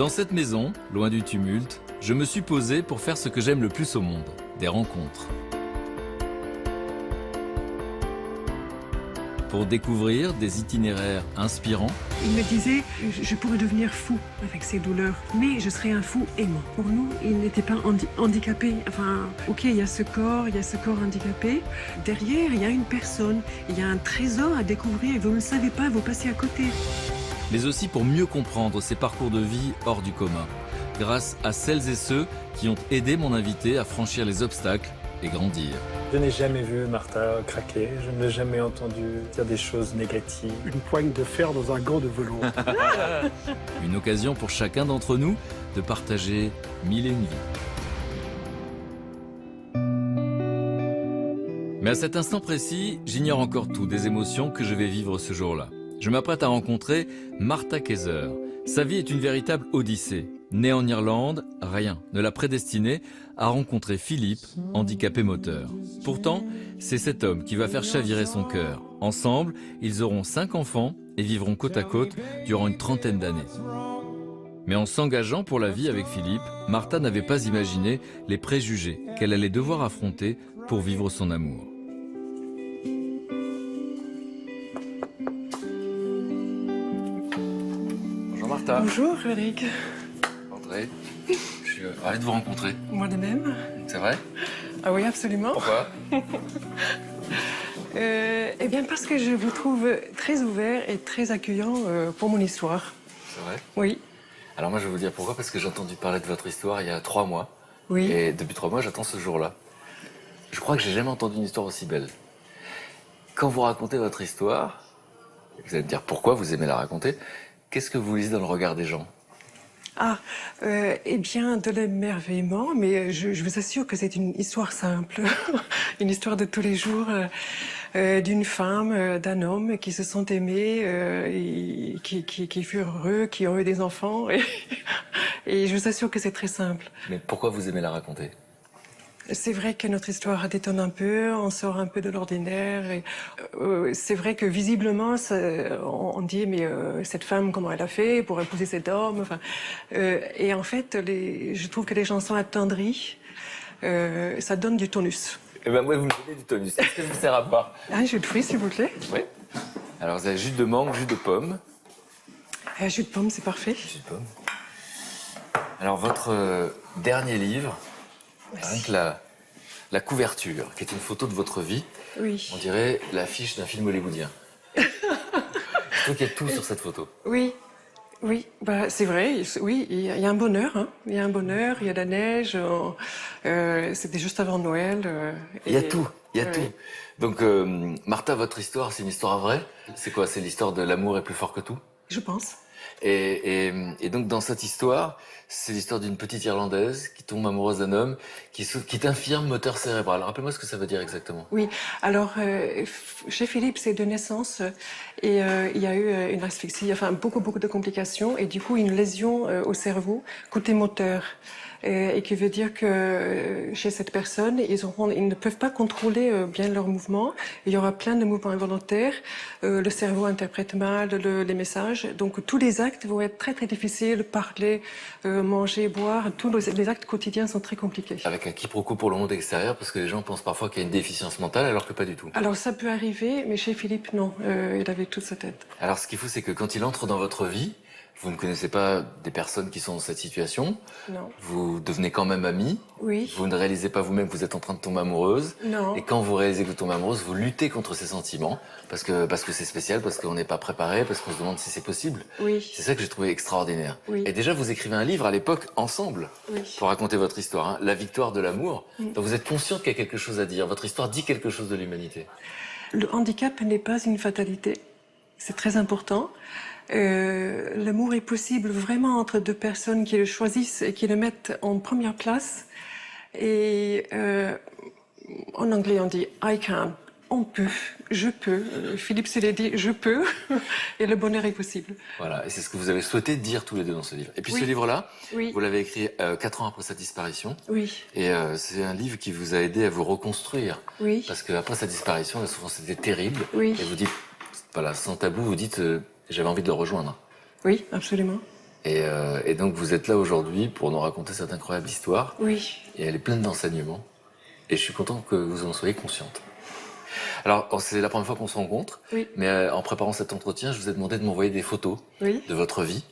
Dans cette maison, loin du tumulte, je me suis posé pour faire ce que j'aime le plus au monde, des rencontres. Pour découvrir des itinéraires inspirants. Il me disait, je pourrais devenir fou avec ces douleurs, mais je serais un fou aimant. Pour nous, il n'était pas handicapé. Enfin, ok, il y a ce corps handicapé. Derrière, il y a une personne, il y a un trésor à découvrir et vous ne le savez pas, vous passez à côté. Mais aussi pour mieux comprendre ces parcours de vie hors du commun, grâce à celles et ceux qui ont aidé mon invité à franchir les obstacles et grandir. Je n'ai jamais vu Martha craquer, je ne l'ai jamais entendu dire des choses négatives. Une poigne de fer dans un gant de velours. Une occasion pour chacun d'entre nous de partager mille et une vies. Mais à cet instant précis, j'ignore encore tout des émotions que je vais vivre ce jour-là. Je m'apprête à rencontrer Martha Kayser. Sa vie est une véritable odyssée. Née en Irlande, rien ne l'a prédestinée à rencontrer Philippe, handicapé moteur. Pourtant, c'est cet homme qui va faire chavirer son cœur. Ensemble, ils auront 5 enfants et vivront côte à côte durant une trentaine d'années. Mais en s'engageant pour la vie avec Philippe, Martha n'avait pas imaginé les préjugés qu'elle allait devoir affronter pour vivre son amour. Bonjour Martha. Bonjour, Frédéric. André, je suis ravi de vous rencontrer. Moi de même. C'est vrai? Ah oui, absolument. Pourquoi? Eh bien, parce que je vous trouve très ouvert et très accueillant pour mon histoire. C'est vrai? Oui. Alors moi je vais vous dire pourquoi, parce que j'ai entendu parler de votre histoire il y a 3 mois. Oui. Et depuis 3 mois, j'attends ce jour-là. Je crois que j'ai jamais entendu une histoire aussi belle. Quand vous racontez votre histoire, vous allez me dire pourquoi vous aimez la raconter, qu'est-ce que vous lisez dans le regard des gens? Eh bien, de l'émerveillement, mais je vous assure que c'est une histoire simple, une histoire de tous les jours, d'une femme, d'un homme qui se sont aimés, et qui furent heureux, qui ont eu des enfants, et je vous assure que c'est très simple. Mais pourquoi vous aimez la raconter? C'est vrai que notre histoire détonne un peu, on sort un peu de l'ordinaire. C'est vrai que visiblement, on dit mais cette femme comment elle a fait pour épouser cet homme. Enfin, et en fait, je trouve que les chansons attendries, ça donne du tonus. Eh ben moi, vous me donnez du tonus. Est-ce que je vous sers à part? Un jus de fruits, s'il vous plaît. Oui. Alors vous avez jus de mangue, jus de pomme. Jus de pomme, c'est parfait. Jus de pomme. Alors votre dernier livre. Rien que la couverture, qui est une photo de votre vie, Oui. on dirait l'affiche d'un film hollywoodien. Je trouve qu'il y a tout sur cette photo. Oui, oui, bah, c'est vrai, oui, il y a un bonheur, hein. Il y a un bonheur, il y a de la neige, c'était juste avant Noël. Il y a tout, il y a oui. tout. Donc, Martha, votre histoire, c'est une histoire vraie? C'est quoi? C'est l'histoire de l'amour est plus fort que tout? Je pense. Et donc, dans cette histoire, c'est l'histoire d'une petite Irlandaise qui tombe amoureuse d'un homme qui est infirme moteur cérébral. Rappelez-moi ce que ça veut dire exactement. Oui, alors, chez Philippe, c'est de naissance, et il y a eu une asphyxie, enfin, beaucoup de complications, et du coup, une lésion au cerveau, côté moteur. Et qui veut dire que chez cette personne, ils ne peuvent pas contrôler bien leurs mouvements. Il y aura plein de mouvements involontaires. Le cerveau interprète mal les messages. Donc tous les actes vont être très difficiles. Parler, manger, boire, tous les actes quotidiens sont très compliqués. Avec un quiproquo pour le monde extérieur, parce que les gens pensent parfois qu'il y a une déficience mentale, alors que pas du tout. Alors ça peut arriver, mais chez Philippe, non. Il avait toute sa tête. Alors ce qu'il faut, c'est que quand il entre dans votre vie, vous ne connaissez pas des personnes qui sont dans cette situation. Non. Vous devenez quand même amis. Oui. Vous ne réalisez pas vous-même que vous êtes en train de tomber amoureuse. Non. Et quand vous réalisez que vous tombez amoureuse, vous luttez contre ces sentiments. Parce que c'est spécial, parce qu'on n'est pas préparé, parce qu'on se demande si c'est possible. Oui. C'est ça que j'ai trouvé extraordinaire. Oui. Et déjà, vous écrivez un livre à l'époque, ensemble, Oui. pour raconter votre histoire, hein, La victoire de l'amour. Donc vous êtes conscient qu'il y a quelque chose à dire. Votre histoire dit quelque chose de l'humanité. Le handicap n'est pas une fatalité. C'est très important. L'amour est possible vraiment entre deux personnes qui le choisissent et qui le mettent en première place. Et en anglais, on dit « I can ». On peut, je peux. Philippe se l'est dit, je peux. Et le bonheur est possible. Voilà, et c'est ce que vous avez souhaité dire tous les deux dans ce livre. Et puis Oui. ce livre-là, Oui. vous l'avez écrit 4 ans après sa disparition. Oui. Et c'est un livre qui vous a aidé à vous reconstruire. Oui. Parce qu'après sa disparition, la souffrance était terrible. Oui. Et vous dites, voilà, sans tabou, vous dites, j'avais envie de le rejoindre. Oui, absolument. Et donc vous êtes là aujourd'hui pour nous raconter cette incroyable histoire. Oui. Et elle est pleine d'enseignements. Et je suis content que vous en soyez consciente. Alors, c'est la première fois qu'on se rencontre, Oui. mais en préparant cet entretien, je vous ai demandé de m'envoyer des photos Oui. de votre vie.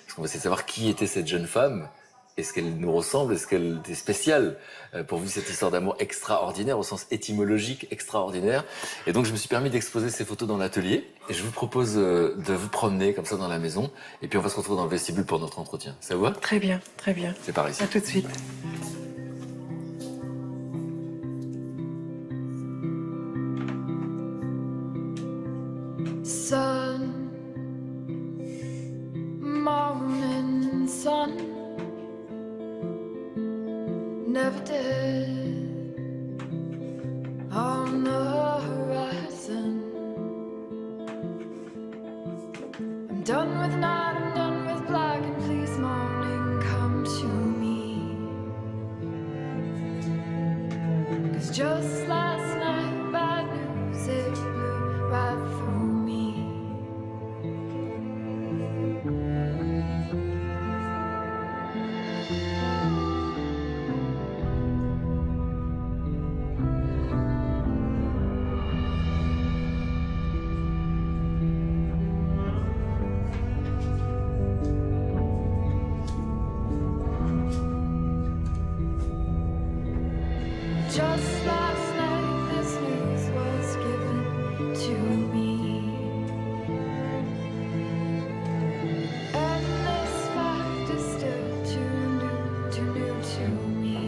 Parce qu'on va essayer de savoir qui était cette jeune femme. Est-ce qu'elle nous ressemble? Est-ce qu'elle était spéciale pour vivre cette histoire d'amour extraordinaire, au sens étymologique extraordinaire? Et donc, je me suis permis d'exposer ces photos dans l'atelier. Et je vous propose de vous promener comme ça dans la maison. Et puis, on va se retrouver dans le vestibule pour notre entretien. Ça vous va? Très bien, très bien. C'est par ici. À tout de suite. Sun, morning sun, never dead on the horizon. I'm done with night, I'm done with black, and please morning come to me. 'Cause just last night bad news, it blew right through me. Just last night this news was given to me, and this fact is still too new to me.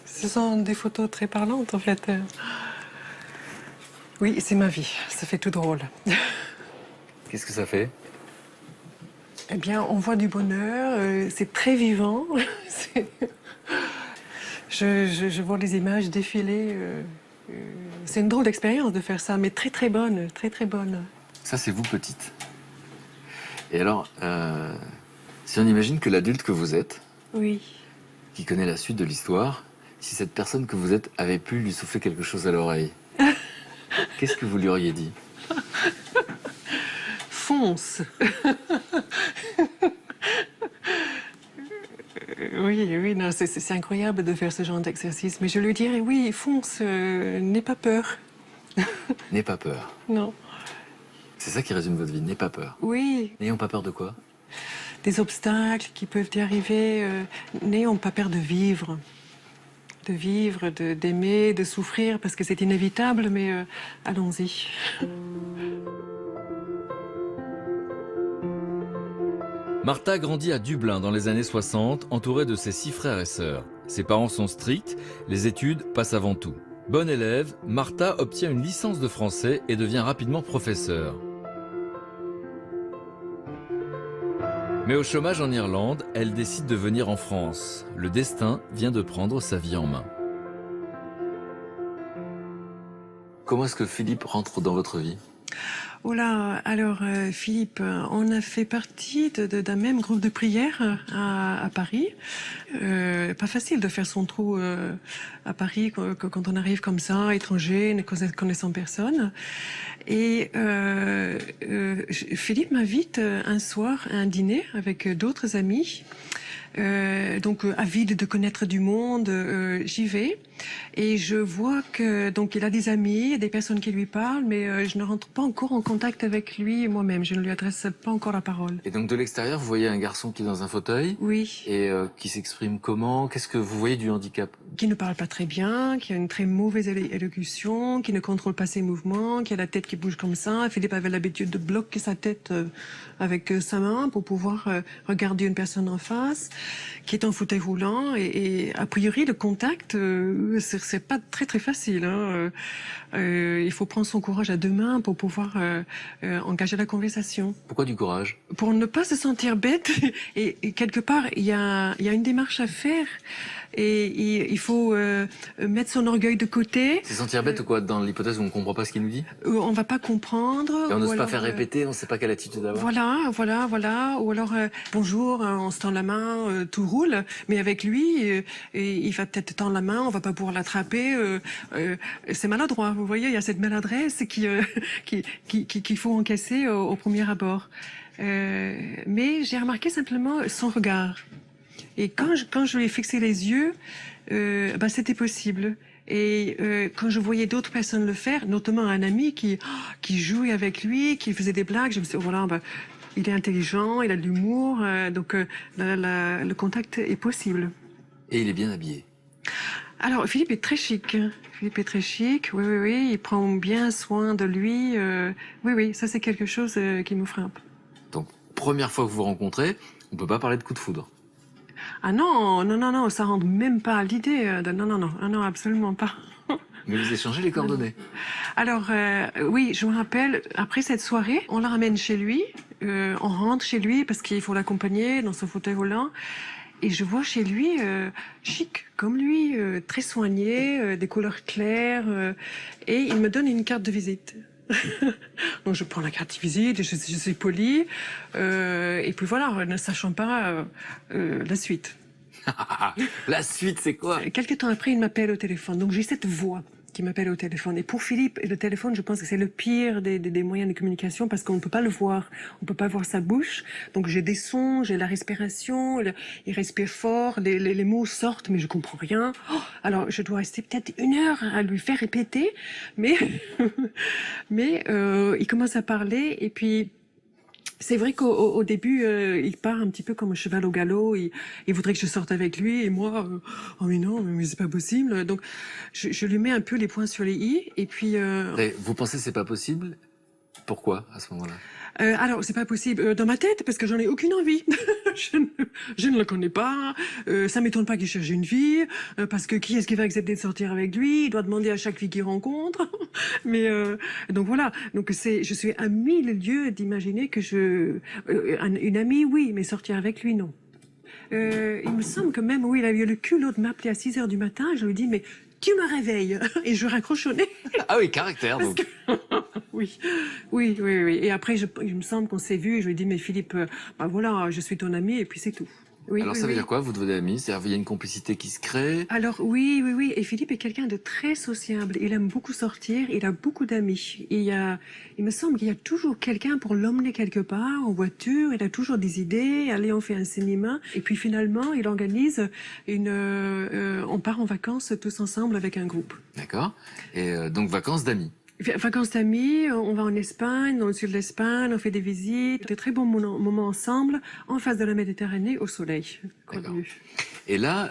Ce sont des photos très parlantes en fait. Oui, c'est ma vie. Ça fait tout drôle. Qu'est-ce que ça fait? Eh bien, on voit du bonheur, c'est très vivant. C'est- je vois les images défiler. C'est une drôle d'expérience de faire ça, mais très très bonne, très très bonne. Ça, c'est vous petite. Et alors, si on imagine que l'adulte que vous êtes, Oui. qui connaît la suite de l'histoire, si cette personne que vous êtes avait pu lui souffler quelque chose à l'oreille, qu'est-ce que vous lui auriez dit? Fonce. Oui, oui, non, c'est incroyable de faire ce genre d'exercice. Mais je lui dirais, oui, fonce, n'aie pas peur. N'aie pas peur. Non. C'est ça qui résume votre vie, n'aie pas peur. Oui, N'ayons pas peur de quoi? des obstacles qui peuvent y arriver. N'ayons pas peur de vivre. De vivre, d'aimer, de souffrir, parce que c'est inévitable, mais allons-y. Martha grandit à Dublin dans les années 60, entourée de ses 6 frères et sœurs. Ses parents sont stricts, les études passent avant tout. Bonne élève, Martha obtient une licence de français et devient rapidement professeure. Mais au chômage en Irlande, elle décide de venir en France. Le destin vient de prendre sa vie en main. Comment est-ce que Philippe rentre dans votre vie? Oh là, alors Philippe, on a fait partie d'un même groupe de prière à Paris. Pas facile de faire son trou à Paris quand on arrive comme ça, étranger, ne connaissant personne. Et Philippe m'invite un soir à un dîner avec d'autres amis. Donc avide de connaître du monde, j'y vais et je vois que donc il a des amis, des personnes qui lui parlent, mais je ne rentre pas encore en contact avec lui moi-même. Je ne lui adresse pas encore la parole. Et donc de l'extérieur, vous voyez un garçon qui est dans un fauteuil Oui. et qui s'exprime comment? Qu'est-ce que vous voyez du handicap? Qui ne parle pas très bien, qui a une très mauvaise élocution, qui ne contrôle pas ses mouvements, qui a la tête qui bouge comme ça. Philippe avait l'habitude de bloquer sa tête avec sa main pour pouvoir regarder une personne en face, qui est en fauteuil roulant. Et a priori, le contact, c'est pas très très facile. Hein. Il faut prendre son courage à 2 mains pour pouvoir engager la conversation. Pourquoi du courage? Pour ne pas se sentir bête. Et quelque part, il y a une démarche à faire. Et il faut mettre son orgueil de côté. C'est sentir bête ou quoi, dans l'hypothèse où on ne comprend pas ce qu'il nous dit? On va pas comprendre. Et on n'ose ou pas alors, faire répéter, on ne sait pas quelle attitude avoir. Voilà. Ou alors, bonjour, on se tend la main, tout roule. Mais avec lui, il va peut-être tendre la main, on va pas pouvoir l'attraper. C'est maladroit, vous voyez, il y a cette maladresse qu'il faut encaisser au premier abord. Mais j'ai remarqué simplement son regard. Et quand je lui ai fixé les yeux, c'était possible. Et quand je voyais d'autres personnes le faire, notamment un ami qui jouait avec lui, qui faisait des blagues, je me suis dit, il est intelligent, il a de l'humour, donc le contact est possible. Et il est bien habillé. Alors, Philippe est très chic. Oui, il prend bien soin de lui. Oui, ça c'est quelque chose qui me frappe. Donc, première fois que vous vous rencontrez, on ne peut pas parler de coup de foudre. Ah non, ça rentre même pas à l'idée. Non, absolument pas. Mais vous échangez les coordonnées. Alors, oui, je me rappelle, après cette soirée, on la ramène chez lui, on rentre chez lui parce qu'il faut l'accompagner dans son fauteuil volant. Et je vois chez lui, chic, comme lui, très soigné, des couleurs claires, et il me donne une carte de visite. Donc je prends la carte de visite, je suis polie, et puis voilà, ne sachant pas la suite. La suite, c'est quoi? Quelques temps après, il m'appelle au téléphone, donc j'ai cette voix qui m'appelle au téléphone. Et pour Philippe, le téléphone, je pense que c'est le pire des moyens de communication parce qu'on ne peut pas le voir. On ne peut pas voir sa bouche. Donc j'ai des sons, j'ai la respiration, il respire fort, les mots sortent, mais je comprends rien. Alors je dois rester peut-être 1 heure à lui faire répéter, mais il commence à parler et puis c'est vrai qu'au début, il part un petit peu comme un cheval au galop. Il voudrait que je sorte avec lui. Et moi, mais non, mais c'est pas possible. Donc, je lui mets un peu les points sur les i. Et puis... Vous pensez que c'est pas possible? Pourquoi, à ce moment-là? Alors, c'est pas possible dans ma tête, parce que j'en ai aucune envie. je ne le connais pas. Ça m'étonne pas qu'il cherche une fille, parce que qui est-ce qui va accepter de sortir avec lui? Il doit demander à chaque fille qu'il rencontre. Mais donc voilà. Donc je suis à 1000 lieues d'imaginer que une amie, oui, mais sortir avec lui, non. Il me semble que même, oui, il a eu le culot de m'appeler à 6 heures du matin. Je lui dis, mais tu me réveilles. Et je raccroche au nez. Ah oui, caractère, donc. Oui. Et après, il me semble qu'on s'est vu. Et je lui ai dit, mais Philippe, voilà, je suis ton ami, et puis c'est tout. Oui, alors ça veut dire quoi, vous devenez amis? C'est-à-dire qu'il y a une complicité qui se crée? Alors oui. Et Philippe est quelqu'un de très sociable. Il aime beaucoup sortir. Il a beaucoup d'amis. Il me semble qu'il y a toujours quelqu'un pour l'emmener quelque part en voiture. Il a toujours des idées. Allez, on fait un cinéma. Et puis finalement, il organise on part en vacances tous ensemble avec un groupe. D'accord. Et donc vacances d'amis. Vacances d'amis, on va en Espagne, dans le sud de l'Espagne, on fait des visites, de très bons moments ensemble, en face de la Méditerranée, au soleil. Et là,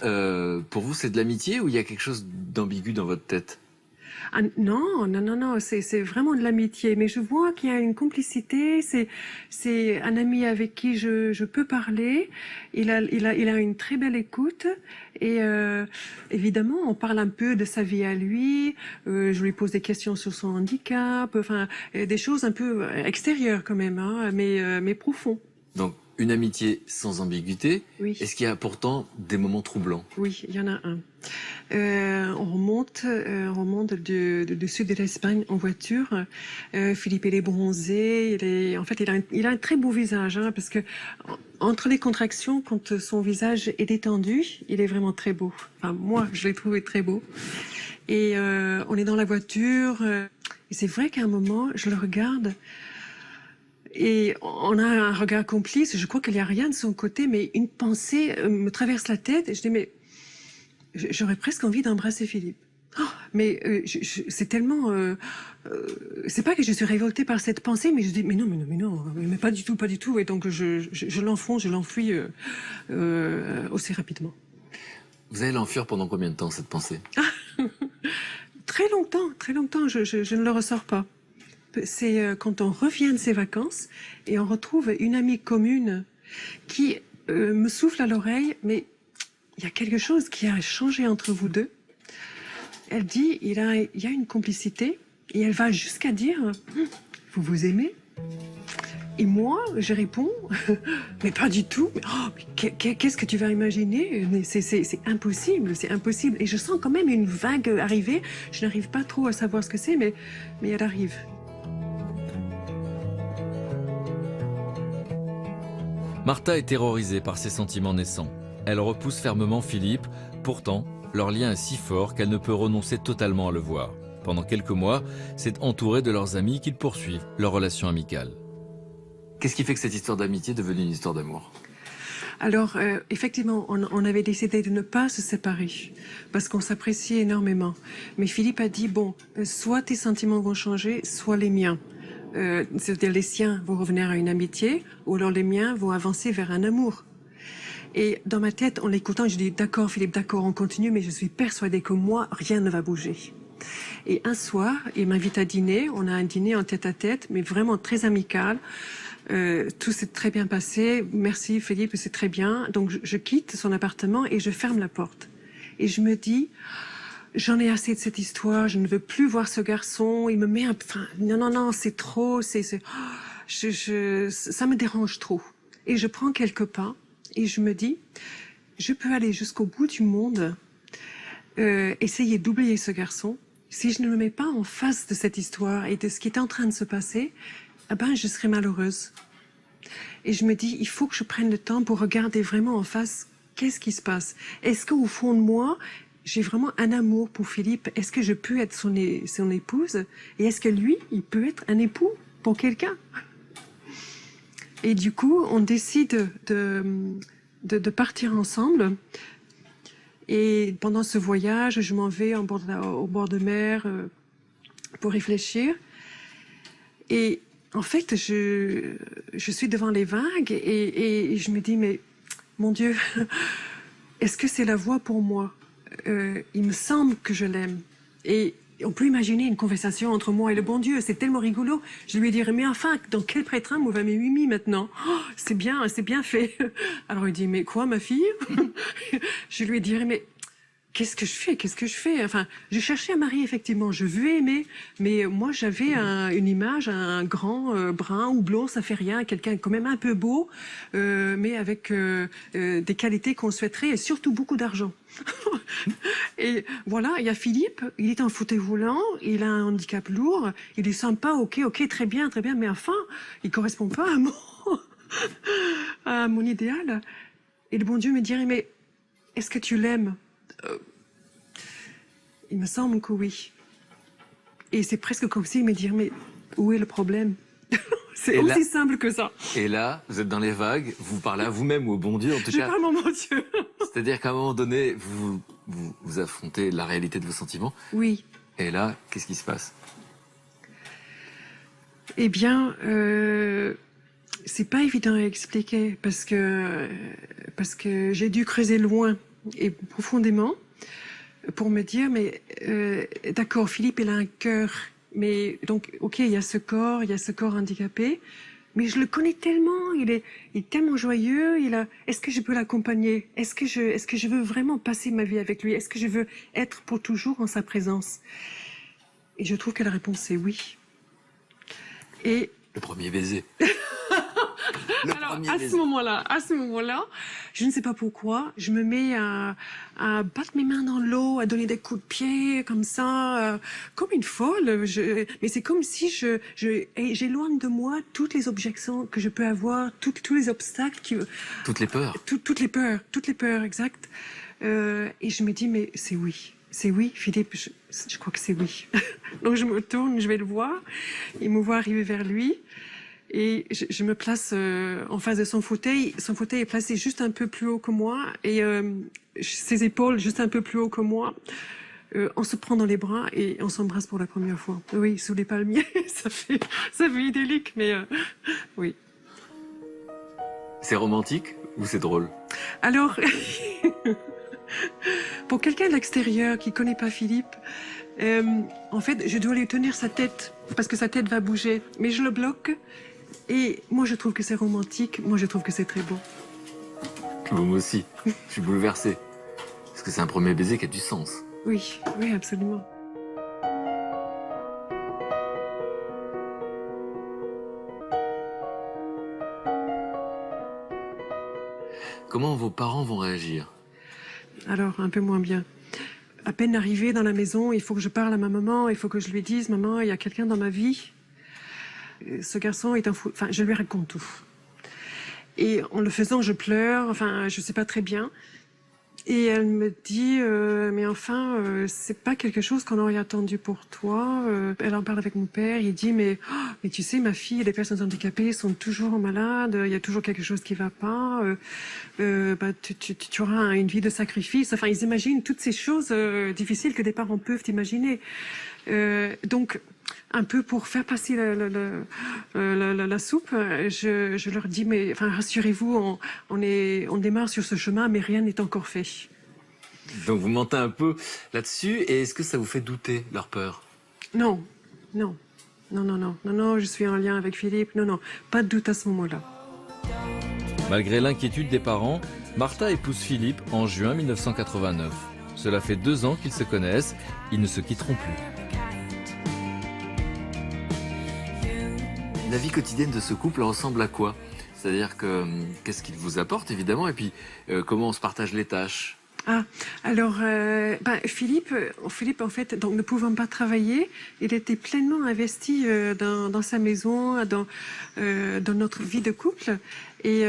pour vous, c'est de l'amitié ou il y a quelque chose d'ambigu dans votre tête? Ah, non, c'est vraiment de l'amitié. Mais je vois qu'il y a une complicité. C'est un ami avec qui je peux parler. Il a une très belle écoute. Et évidemment, on parle un peu de sa vie à lui. Je lui pose des questions sur son handicap. Enfin, des choses un peu extérieures quand même, hein, mais profonds. Donc, une amitié sans ambiguïté. Oui. Est-ce qu'il y a pourtant des moments troublants? Oui, il y en a un. On remonte du sud de l'Espagne en voiture. Philippe, il est bronzé. En fait, il a un très beau visage, hein, parce que entre les contractions, quand son visage est détendu, il est vraiment très beau. Enfin, moi, je l'ai trouvé très beau. Et on est dans la voiture. Et c'est vrai qu'à un moment, je le regarde. Et on a un regard complice. Je crois qu'il n'y a rien de son côté, mais une pensée me traverse la tête. Et je dis, mais j'aurais presque envie d'embrasser Philippe. Mais c'est tellement... c'est pas que je suis révoltée par cette pensée, mais je dis, mais non, mais pas du tout. Et donc je l'enfonce, je l'enfuis aussi rapidement. Vous allez l'enfuir pendant combien de temps, cette pensée? Très longtemps. Je ne le ressors pas. C'est quand on revient de ses vacances et on retrouve une amie commune qui me souffle à l'oreille, mais il y a quelque chose qui a changé entre vous deux. Elle dit, il y a une complicité, et elle va jusqu'à dire, vous vous aimez? Et moi, je réponds, mais pas du tout. Qu'est-ce que tu vas imaginer? C'est impossible, c'est impossible. Et je sens quand même une vague arriver. Je n'arrive pas trop à savoir ce que c'est, mais elle arrive. Martha est terrorisée par ses sentiments naissants. Elle repousse fermement Philippe. Pourtant, leur lien est si fort qu'elle ne peut renoncer totalement à le voir. Pendant quelques mois, c'est entouré de leurs amis qu'ils poursuivent leur relation amicale. Qu'est-ce qui fait que cette histoire d'amitié est devenue une histoire d'amour? Alors, effectivement, on avait décidé de ne pas se séparer parce qu'on s'appréciait énormément. Mais Philippe a dit, bon, soit tes sentiments vont changer, soit les miens. C'est-à-dire les siens vont revenir à une amitié, ou alors les miens vont avancer vers un amour. Et dans ma tête, en l'écoutant, je dis, d'accord Philippe, d'accord, on continue, mais je suis persuadée que moi, rien ne va bouger. Et un soir, il m'invite à dîner, on a un dîner en tête-à-tête, mais vraiment très amical. Tout s'est très bien passé. Merci Philippe, c'est très bien. Donc je quitte son appartement et je ferme la porte. Et je me dis, j'en ai assez de cette histoire. Je ne veux plus voir ce garçon. Il me met un... Enfin, non, c'est trop. Ça me dérange trop. Et je prends quelques pas et je me dis, je peux aller jusqu'au bout du monde, essayer d'oublier ce garçon. Si je ne me mets pas en face de cette histoire et de ce qui est en train de se passer, eh ben, je serai malheureuse. Et je me dis, il faut que je prenne le temps pour regarder vraiment en face qu'est-ce qui se passe. Est-ce qu'au fond de moi, j'ai vraiment un amour pour Philippe? Est-ce que je peux être son épouse? Et est-ce que lui, il peut être un époux pour quelqu'un? Et du coup, on décide de partir ensemble. Et pendant ce voyage, je m'en vais au bord de mer pour réfléchir. Et en fait, je suis devant les vagues et je me dis, mais mon Dieu, est-ce que c'est la voie pour moi? Il me semble que je l'aime. Et on peut imaginer une conversation entre moi et le bon Dieu, c'est tellement rigolo. Je lui dirais, mais enfin, dans quel prêtre on va mes mimi maintenant? Oh, c'est bien fait. Alors il dit, mais quoi ma fille? Je lui dirais, mais qu'est-ce que je fais? Enfin, j'ai cherché un mari, effectivement, je veux aimer, mais moi j'avais une image, un grand brun ou blond, ça fait rien, quelqu'un quand même un peu beau, mais avec des qualités qu'on souhaiterait et surtout beaucoup d'argent. Et voilà, il y a Philippe, il est en fauteuil roulant, il a un handicap lourd, il est sympa, ok, très bien, mais enfin, il correspond pas à mon idéal. Et le bon Dieu me dirait, mais est-ce que tu l'aimes? Il me semble que oui. Et c'est presque comme s'il me dirait, mais où est le problème? C'est aussi simple que ça. Et là, vous êtes dans les vagues, vous parlez à vous-même ou au bon Dieu, en tout cas. Je parle à mon Dieu. C'est-à-dire qu'à un moment donné, vous affrontez la réalité de vos sentiments. Oui. Et là, qu'est-ce qui se passe? Eh bien, c'est pas évident à expliquer parce que j'ai dû creuser loin et profondément pour me dire, mais d'accord, Philippe, il a un cœur. Mais donc, ok, il y a ce corps handicapé, mais je le connais tellement, il est tellement joyeux, est-ce que je peux l'accompagner? Est-ce que je veux vraiment passer ma vie avec lui? Est-ce que je veux être pour toujours en sa présence? Et je trouve que la réponse est oui. Et le premier baiser. Alors, à ce moment-là, je ne sais pas pourquoi, je me mets à battre mes mains dans l'eau, à donner des coups de pied, comme ça, comme une folle. Mais c'est comme si j'éloigne de moi toutes les objections que je peux avoir, tous les obstacles. Toutes les peurs. Toutes les peurs, exact. Et je me dis, mais c'est oui. C'est oui, Philippe, je crois que c'est oui. Donc je me tourne, je vais le voir. Il me voit arriver vers lui. Et je me place en face de son fauteuil. Son fauteuil est placé juste un peu plus haut que moi et ses épaules juste un peu plus haut que moi. On se prend dans les bras et on s'embrasse pour la première fois. Oui, sous les palmiers, ça fait idyllique, mais oui. C'est romantique ou c'est drôle? Alors, pour quelqu'un de l'extérieur qui connaît pas Philippe, en fait, je dois lui tenir sa tête parce que sa tête va bouger, mais je le bloque. Et moi, je trouve que c'est romantique. Moi, je trouve que c'est très beau. Moi aussi. Je suis bouleversé. Parce que c'est un premier baiser qui a du sens. Oui, absolument. Comment vos parents vont réagir? Alors, un peu moins bien. À peine arrivée dans la maison, il faut que je parle à ma maman, il faut que je lui dise, maman, il y a quelqu'un dans ma vie. Ce garçon est un fou. Enfin, je lui raconte tout. Et en le faisant, je pleure, enfin, je sais pas très bien. Et elle me dit, mais enfin, c'est pas quelque chose qu'on aurait attendu pour toi. Elle en parle avec mon père, il dit, mais tu sais, ma fille, les personnes handicapées sont toujours malades, il y a toujours quelque chose qui va pas, tu auras une vie de sacrifice. Enfin, ils imaginent toutes ces choses difficiles que des parents peuvent imaginer. Donc, un peu pour faire passer la soupe, je leur dis, mais enfin, rassurez-vous, on démarre sur ce chemin, mais rien n'est encore fait. Donc vous mentez un peu là-dessus, et est-ce que ça vous fait douter, leur peur? Non, je suis en lien avec Philippe, non, pas de doute à ce moment-là. Malgré l'inquiétude des parents, Martha épouse Philippe en juin 1989. Cela fait 2 ans qu'ils se connaissent, ils ne se quitteront plus. La vie quotidienne de ce couple ressemble à quoi? C'est-à-dire que qu'est-ce qu'il vous apporte, évidemment, et puis comment on se partage les tâches? Ah, alors, Philippe, en fait, donc ne pouvant pas travailler, il était pleinement investi dans sa maison, dans notre vie de couple. Et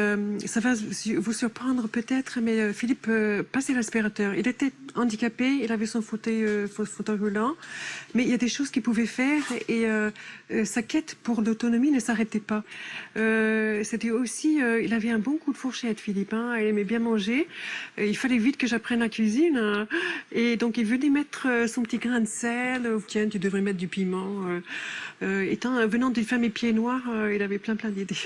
ça va vous surprendre peut-être, mais Philippe passait l'aspirateur. Il était handicapé, il avait son fauteuil roulant, mais il y a des choses qu'il pouvait faire et sa quête pour l'autonomie ne s'arrêtait pas. C'était aussi, il avait un bon coup de fourchette, Philippe, hein, il aimait bien manger. Il fallait vite que j'apprenne la cuisine, hein, et donc il venait mettre son petit grain de sel. Tiens, tu devrais mettre du piment. Venant d'une famille pieds noirs, il avait plein d'idées.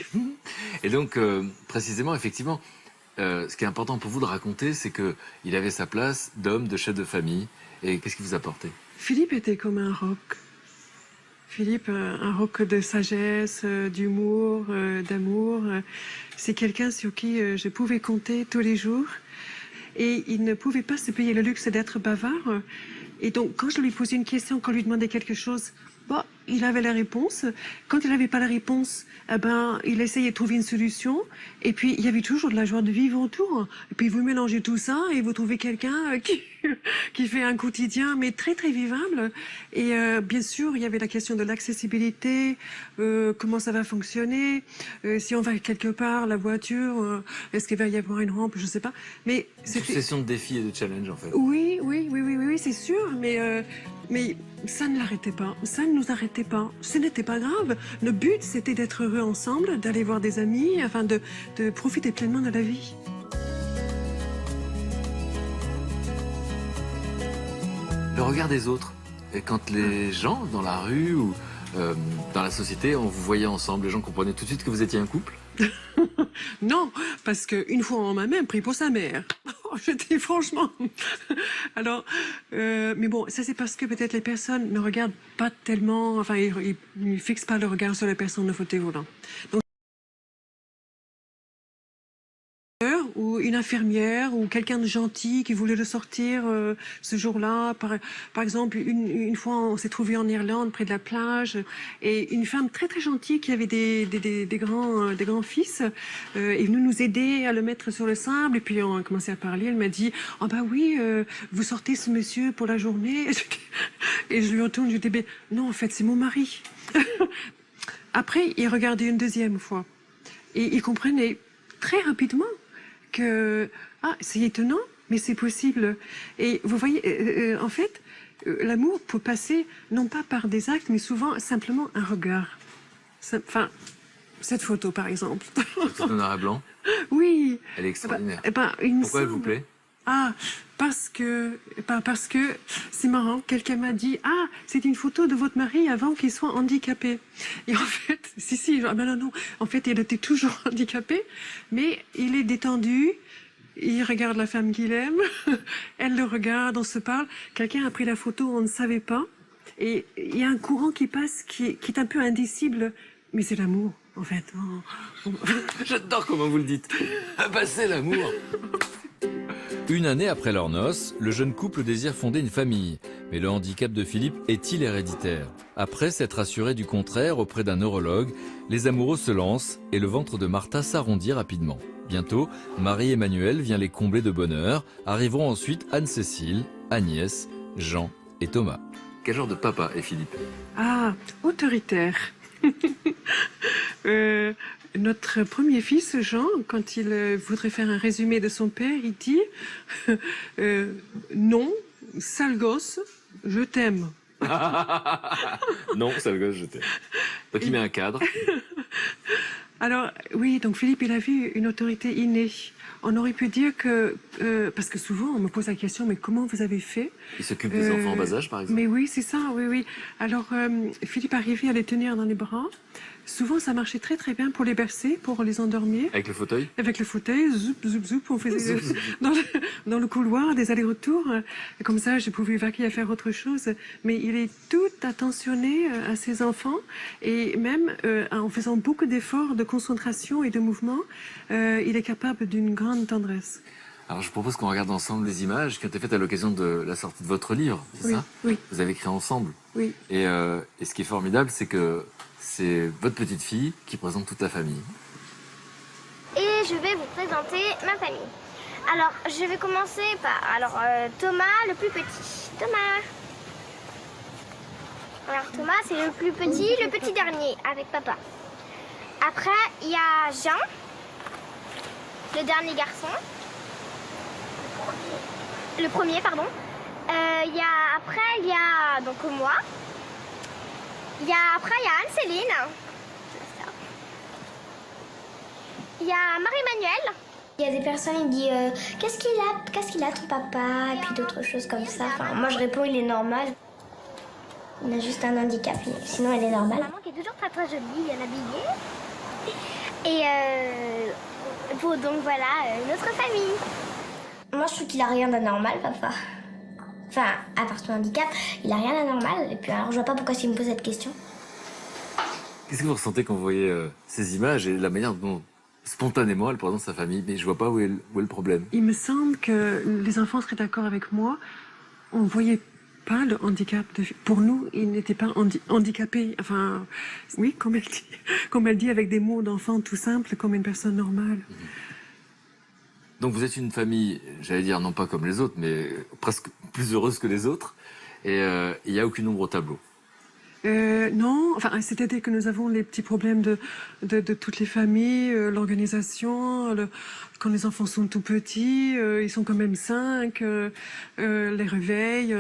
Et donc, précisément, effectivement, ce qui est important pour vous de raconter, c'est qu'il avait sa place d'homme, de chef de famille. Et qu'est-ce qu'il vous apportait? Philippe était comme un roc. Philippe, un roc de sagesse, d'humour, d'amour. C'est quelqu'un sur qui je pouvais compter tous les jours. Et il ne pouvait pas se payer le luxe d'être bavard. Et donc, quand je lui posais une question, quand je lui demandais quelque chose, il avait la réponse. Quand il n'avait pas la réponse, il essayait de trouver une solution. Et puis, il y avait toujours de la joie de vivre autour. Et puis, vous mélangez tout ça et vous trouvez quelqu'un qui fait un quotidien, mais très, très vivable. Et bien sûr, il y avait la question de l'accessibilité, comment ça va fonctionner, si on va quelque part, la voiture, est-ce qu'il va y avoir une rampe, je ne sais pas. Mais c'est une succession de défis et de challenges, en fait. Oui, c'est sûr, mais ça ne l'arrêtait pas, ça ne nous arrêtait pas. Ce n'était pas grave. Le but, c'était d'être heureux ensemble, d'aller voir des amis, afin de profiter pleinement de la vie. Le regard des autres. Et quand les gens, dans la rue ou dans la société, on vous voyait ensemble, les gens comprenaient tout de suite que vous étiez un couple? Non, parce qu'une fois, on m'a même pris pour sa mère. Je dis franchement. Alors, mais bon, ça c'est parce que peut-être les personnes ne regardent pas tellement, enfin, ils ne fixent pas le regard sur les personnes de fauteuil roulant. Donc, ou une infirmière ou quelqu'un de gentil qui voulait le sortir ce jour-là. Par exemple, une fois, on s'est trouvé en Irlande, près de la plage, et une femme très très gentille qui avait des grands fils est venue nous aider à le mettre sur le sable. Et puis on a commencé à parler. Elle m'a dit, ah bah oui, vous sortez ce monsieur pour la journée. Et je lui retourne, je dis, non, en fait, c'est mon mari. Après, il regardait une deuxième fois et il comprenait très rapidement que c'est étonnant, mais c'est possible. Et vous voyez, en fait, l'amour peut passer non pas par des actes, mais souvent simplement un regard. Enfin, cette photo, par exemple. C'est en noir et blanc? Oui. Elle est extraordinaire. Pourquoi elle vous plaît? Parce que c'est marrant, quelqu'un m'a dit, c'est une photo de votre mari avant qu'il soit handicapé. Et en fait, non, en fait, il était toujours handicapé, mais il est détendu, il regarde la femme qu'il aime, elle le regarde, on se parle, quelqu'un a pris la photo, on ne savait pas, et il y a un courant qui passe qui est un peu indicible, mais c'est l'amour, en fait. J'adore comment vous le dites. C'est l'amour. Une année après leurs noces, le jeune couple désire fonder une famille. Mais le handicap de Philippe est-il héréditaire? Après s'être assuré du contraire auprès d'un neurologue, les amoureux se lancent et le ventre de Martha s'arrondit rapidement. Bientôt, Marie-Emmanuelle vient les combler de bonheur. Arriveront ensuite Anne-Cécile, Agnès, Jean et Thomas. Quel genre de papa est Philippe? Ah, autoritaire. Notre premier fils, Jean, quand il voudrait faire un résumé de son père, il dit non, sale gosse, je t'aime. Non, sale gosse, je t'aime. Donc il met un cadre. Alors, oui, donc Philippe, il avait une autorité innée. On aurait pu dire que, parce que souvent on me pose la question, mais comment vous avez fait? Il s'occupe des enfants en bas âge, par exemple. Mais oui, c'est ça, oui, oui. Alors, Philippe arrivait à les tenir dans les bras. Souvent, ça marchait très très bien pour les bercer, pour les endormir. Avec le fauteuil? Avec le fauteuil, zoup, zoup, zoup, on faisait dans le couloir des allers-retours. Comme ça, je pouvais vaquer à faire autre chose. Mais il est tout attentionné à ses enfants. Et même en faisant beaucoup d'efforts de concentration et de mouvement, il est capable d'une grande tendresse. Alors je propose qu'on regarde ensemble les images qui ont été faites à l'occasion de la sortie de votre livre, c'est Oui, ça? oui. Vous avez écrit ensemble. Oui. Et ce qui est formidable, c'est que c'est votre petite fille qui présente toute la famille. Et je vais vous présenter ma famille. Alors, je vais commencer par Thomas, le plus petit. Thomas. Alors, Thomas, c'est le petit dernier, avec papa. Après, il y a Jean, le dernier garçon. Le premier, pardon. Après, il y a donc moi. Après, il y a Anne-Céline. Il y a Marie-Emmanuelle. Il y a des personnes qui disent qu'est-ce qu'il a ton papa, et puis d'autres choses comme ça. Enfin, moi je réponds il est normal. Il a juste un handicap, sinon il est normal. Maman qui est toujours très très jolie, bien habillée. Et donc voilà notre famille. Moi je trouve qu'il a rien d'anormal, papa. Enfin, à part son handicap, il a rien d'anormal. Et puis alors je vois pas pourquoi il me pose cette question. Qu'est-ce que vous ressentez quand vous voyez ces images et la manière dont spontanément elle présente sa famille? Mais je vois pas où est le problème. Il me semble que les enfants seraient d'accord avec moi. On voyait pas le handicap. Pour nous, il n'était pas handicapé. Enfin, oui, comme elle dit avec des mots d'enfant tout simples, comme une personne normale. Donc vous êtes une famille, j'allais dire non pas comme les autres, mais presque plus heureuse que les autres. Et il n'y a aucune ombre au tableau. Non, enfin, c'est-à-dire que nous avons les petits problèmes de toutes les familles, l'organisation, quand les enfants sont tout petits, ils sont quand même 5, les réveils,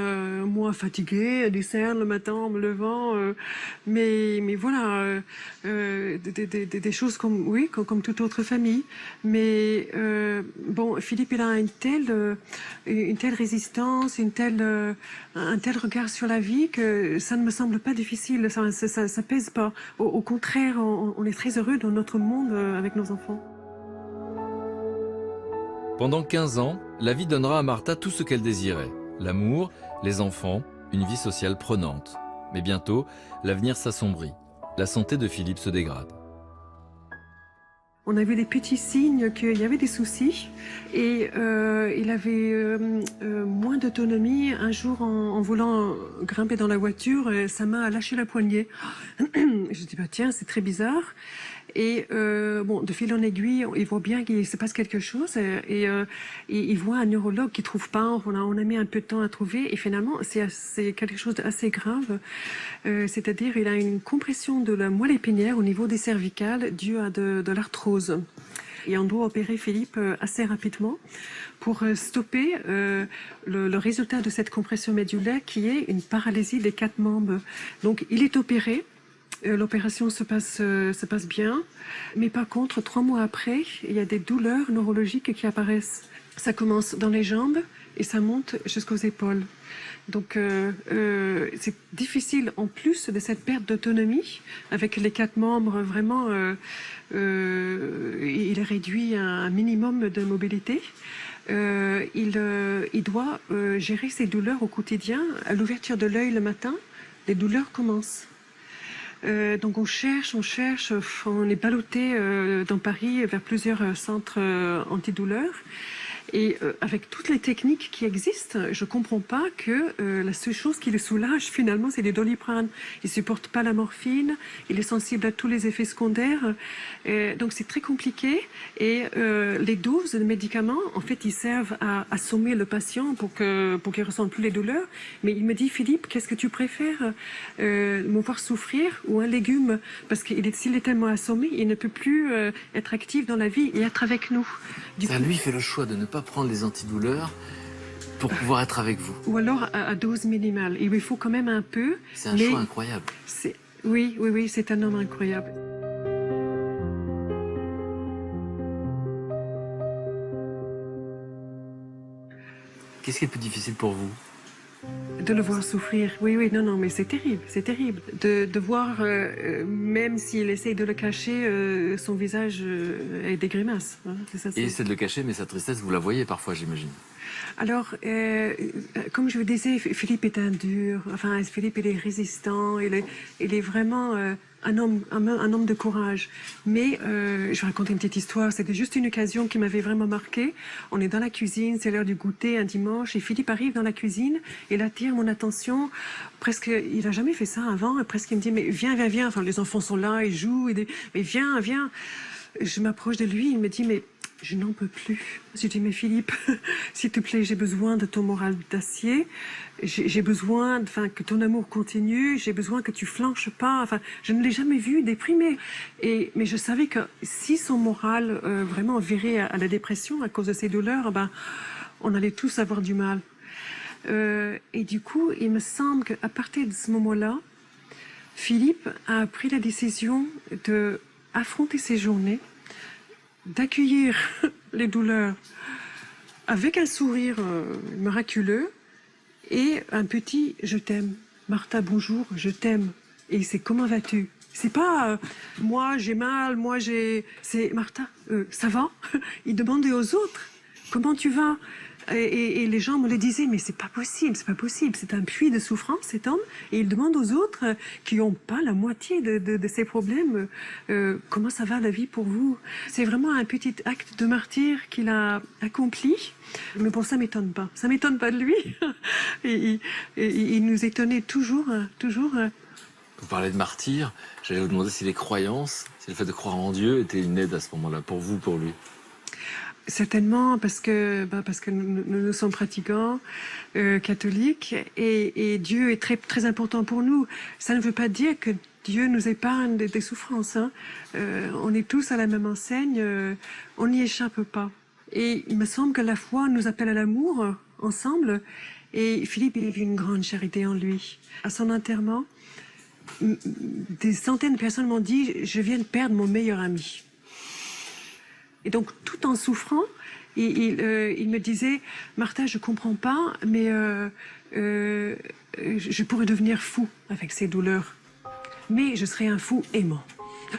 moi fatiguée, des cernes le matin en me levant, mais voilà, des choses comme toute autre famille. Mais bon, Philippe, il a une telle résistance, un tel regard sur la vie que ça ne me semble pas difficile. Ça pèse pas. Au contraire, on est très heureux dans notre monde avec nos enfants. Pendant 15 ans, la vie donnera à Martha tout ce qu'elle désirait. L'amour, les enfants, une vie sociale prenante. Mais bientôt, l'avenir s'assombrit. La santé de Philippe se dégrade. On a vu des petits signes qu'il y avait des soucis et il avait moins d'autonomie. Un jour, en voulant grimper dans la voiture, sa main a lâché la poignée. Je dis, bah tiens, c'est très bizarre. Et bon, de fil en aiguille, il voit bien qu'il se passe quelque chose et il voit un neurologue qui trouve pas. On a mis un peu de temps à trouver et finalement, c'est quelque chose d'assez grave. C'est-à-dire, il a une compression de la moelle épinière au niveau des cervicales due à de l'arthrose. Et on doit opérer Philippe assez rapidement pour stopper le résultat de cette compression médulaire qui est une paralysie des 4 membres. Donc, il est opéré. L'opération se passe bien, mais par contre, 3 mois après, il y a des douleurs neurologiques qui apparaissent. Ça commence dans les jambes et ça monte jusqu'aux épaules. Donc, c'est difficile, en plus de cette perte d'autonomie, avec les 4 membres, vraiment, il est réduit à un minimum de mobilité. Il doit gérer ses douleurs au quotidien. À l'ouverture de l'œil le matin, les douleurs commencent. Donc on cherche, on est ballotté dans Paris vers plusieurs centres antidouleurs. Et avec toutes les techniques qui existent, je ne comprends pas que la seule chose qui le soulage finalement, c'est les Doliprane. Il ne supporte pas la morphine, il est sensible à tous les effets secondaires. Donc c'est très compliqué. Et les doses de médicaments, en fait, ils servent à assommer le patient pour qu'il ne ressente plus les douleurs. Mais il me dit, Philippe, qu'est-ce que tu préfères, me voir souffrir ou un légume? Parce que s'il est tellement assommé, il ne peut plus être actif dans la vie et être avec nous. Ça, lui, fait le choix de ne pas prendre les antidouleurs pour pouvoir être avec vous. Ou alors à dose minimale. Il lui faut quand même un peu. C'est un choix incroyable. Oui, c'est un homme incroyable. Qu'est-ce qui est le plus difficile pour vous? De le voir souffrir, oui, non, mais c'est terrible. De voir, même s'il essaye de le cacher, son visage avec des grimaces. Hein, il essaie de le cacher, mais sa tristesse, vous la voyez parfois, j'imagine. Alors, comme je vous disais, Philippe est un dur, enfin, Philippe, il est résistant, il est vraiment un homme de courage. Mais je vais raconter une petite histoire, c'était juste une occasion qui m'avait vraiment marquée. On est dans la cuisine, c'est l'heure du goûter, un dimanche, et Philippe arrive dans la cuisine, et il attire mon attention, presque, il n'a jamais fait ça avant, et presque il me dit, mais viens, enfin, les enfants sont là, ils jouent, mais viens. Je m'approche de lui, il me dit, mais je n'en peux plus. Je dis, mais Philippe, s'il te plaît, j'ai besoin de ton moral d'acier. J'ai besoin que ton amour continue. J'ai besoin que tu flanches pas. Enfin, je ne l'ai jamais vu déprimé. Mais je savais que si son moral vraiment virait à la dépression à cause de ses douleurs, on allait tous avoir du mal. Et du coup, il me semble qu'à partir de ce moment-là, Philippe a pris la décision d'affronter ses journées, d'accueillir les douleurs avec un sourire miraculeux et un petit « je t'aime ». Martha, bonjour, je t'aime. Et c'est « comment vas-tu » C'est pas moi j'ai mal, c'est Martha, ça va. Il demandait aux autres « comment tu vas ?» Et les gens me le disaient, mais c'est pas possible, c'est un puits de souffrance cet homme, et il demande aux autres qui n'ont pas la moitié de ces problèmes, comment ça va la vie pour vous? C'est vraiment un petit acte de martyr qu'il a accompli, mais bon, ça m'étonne pas de lui. Il nous étonnait toujours. Vous parlez de martyr, j'allais vous demander si les croyances, si le fait de croire en Dieu était une aide à ce moment-là, pour vous, pour lui. Certainement, parce que nous sommes pratiquants, catholiques, et Dieu est très, très important pour nous. Ça ne veut pas dire que Dieu nous épargne des souffrances. Hein. On est tous à la même enseigne, on n'y échappe pas. Et il me semble que la foi nous appelle à l'amour, ensemble, et Philippe, il a vu une grande charité en lui. À son enterrement, des centaines de personnes m'ont dit « je viens de perdre mon meilleur ami ». Et donc, tout en souffrant, il me disait « Martha, je comprends pas, mais je pourrais devenir fou avec ces douleurs. Mais je serais un fou aimant.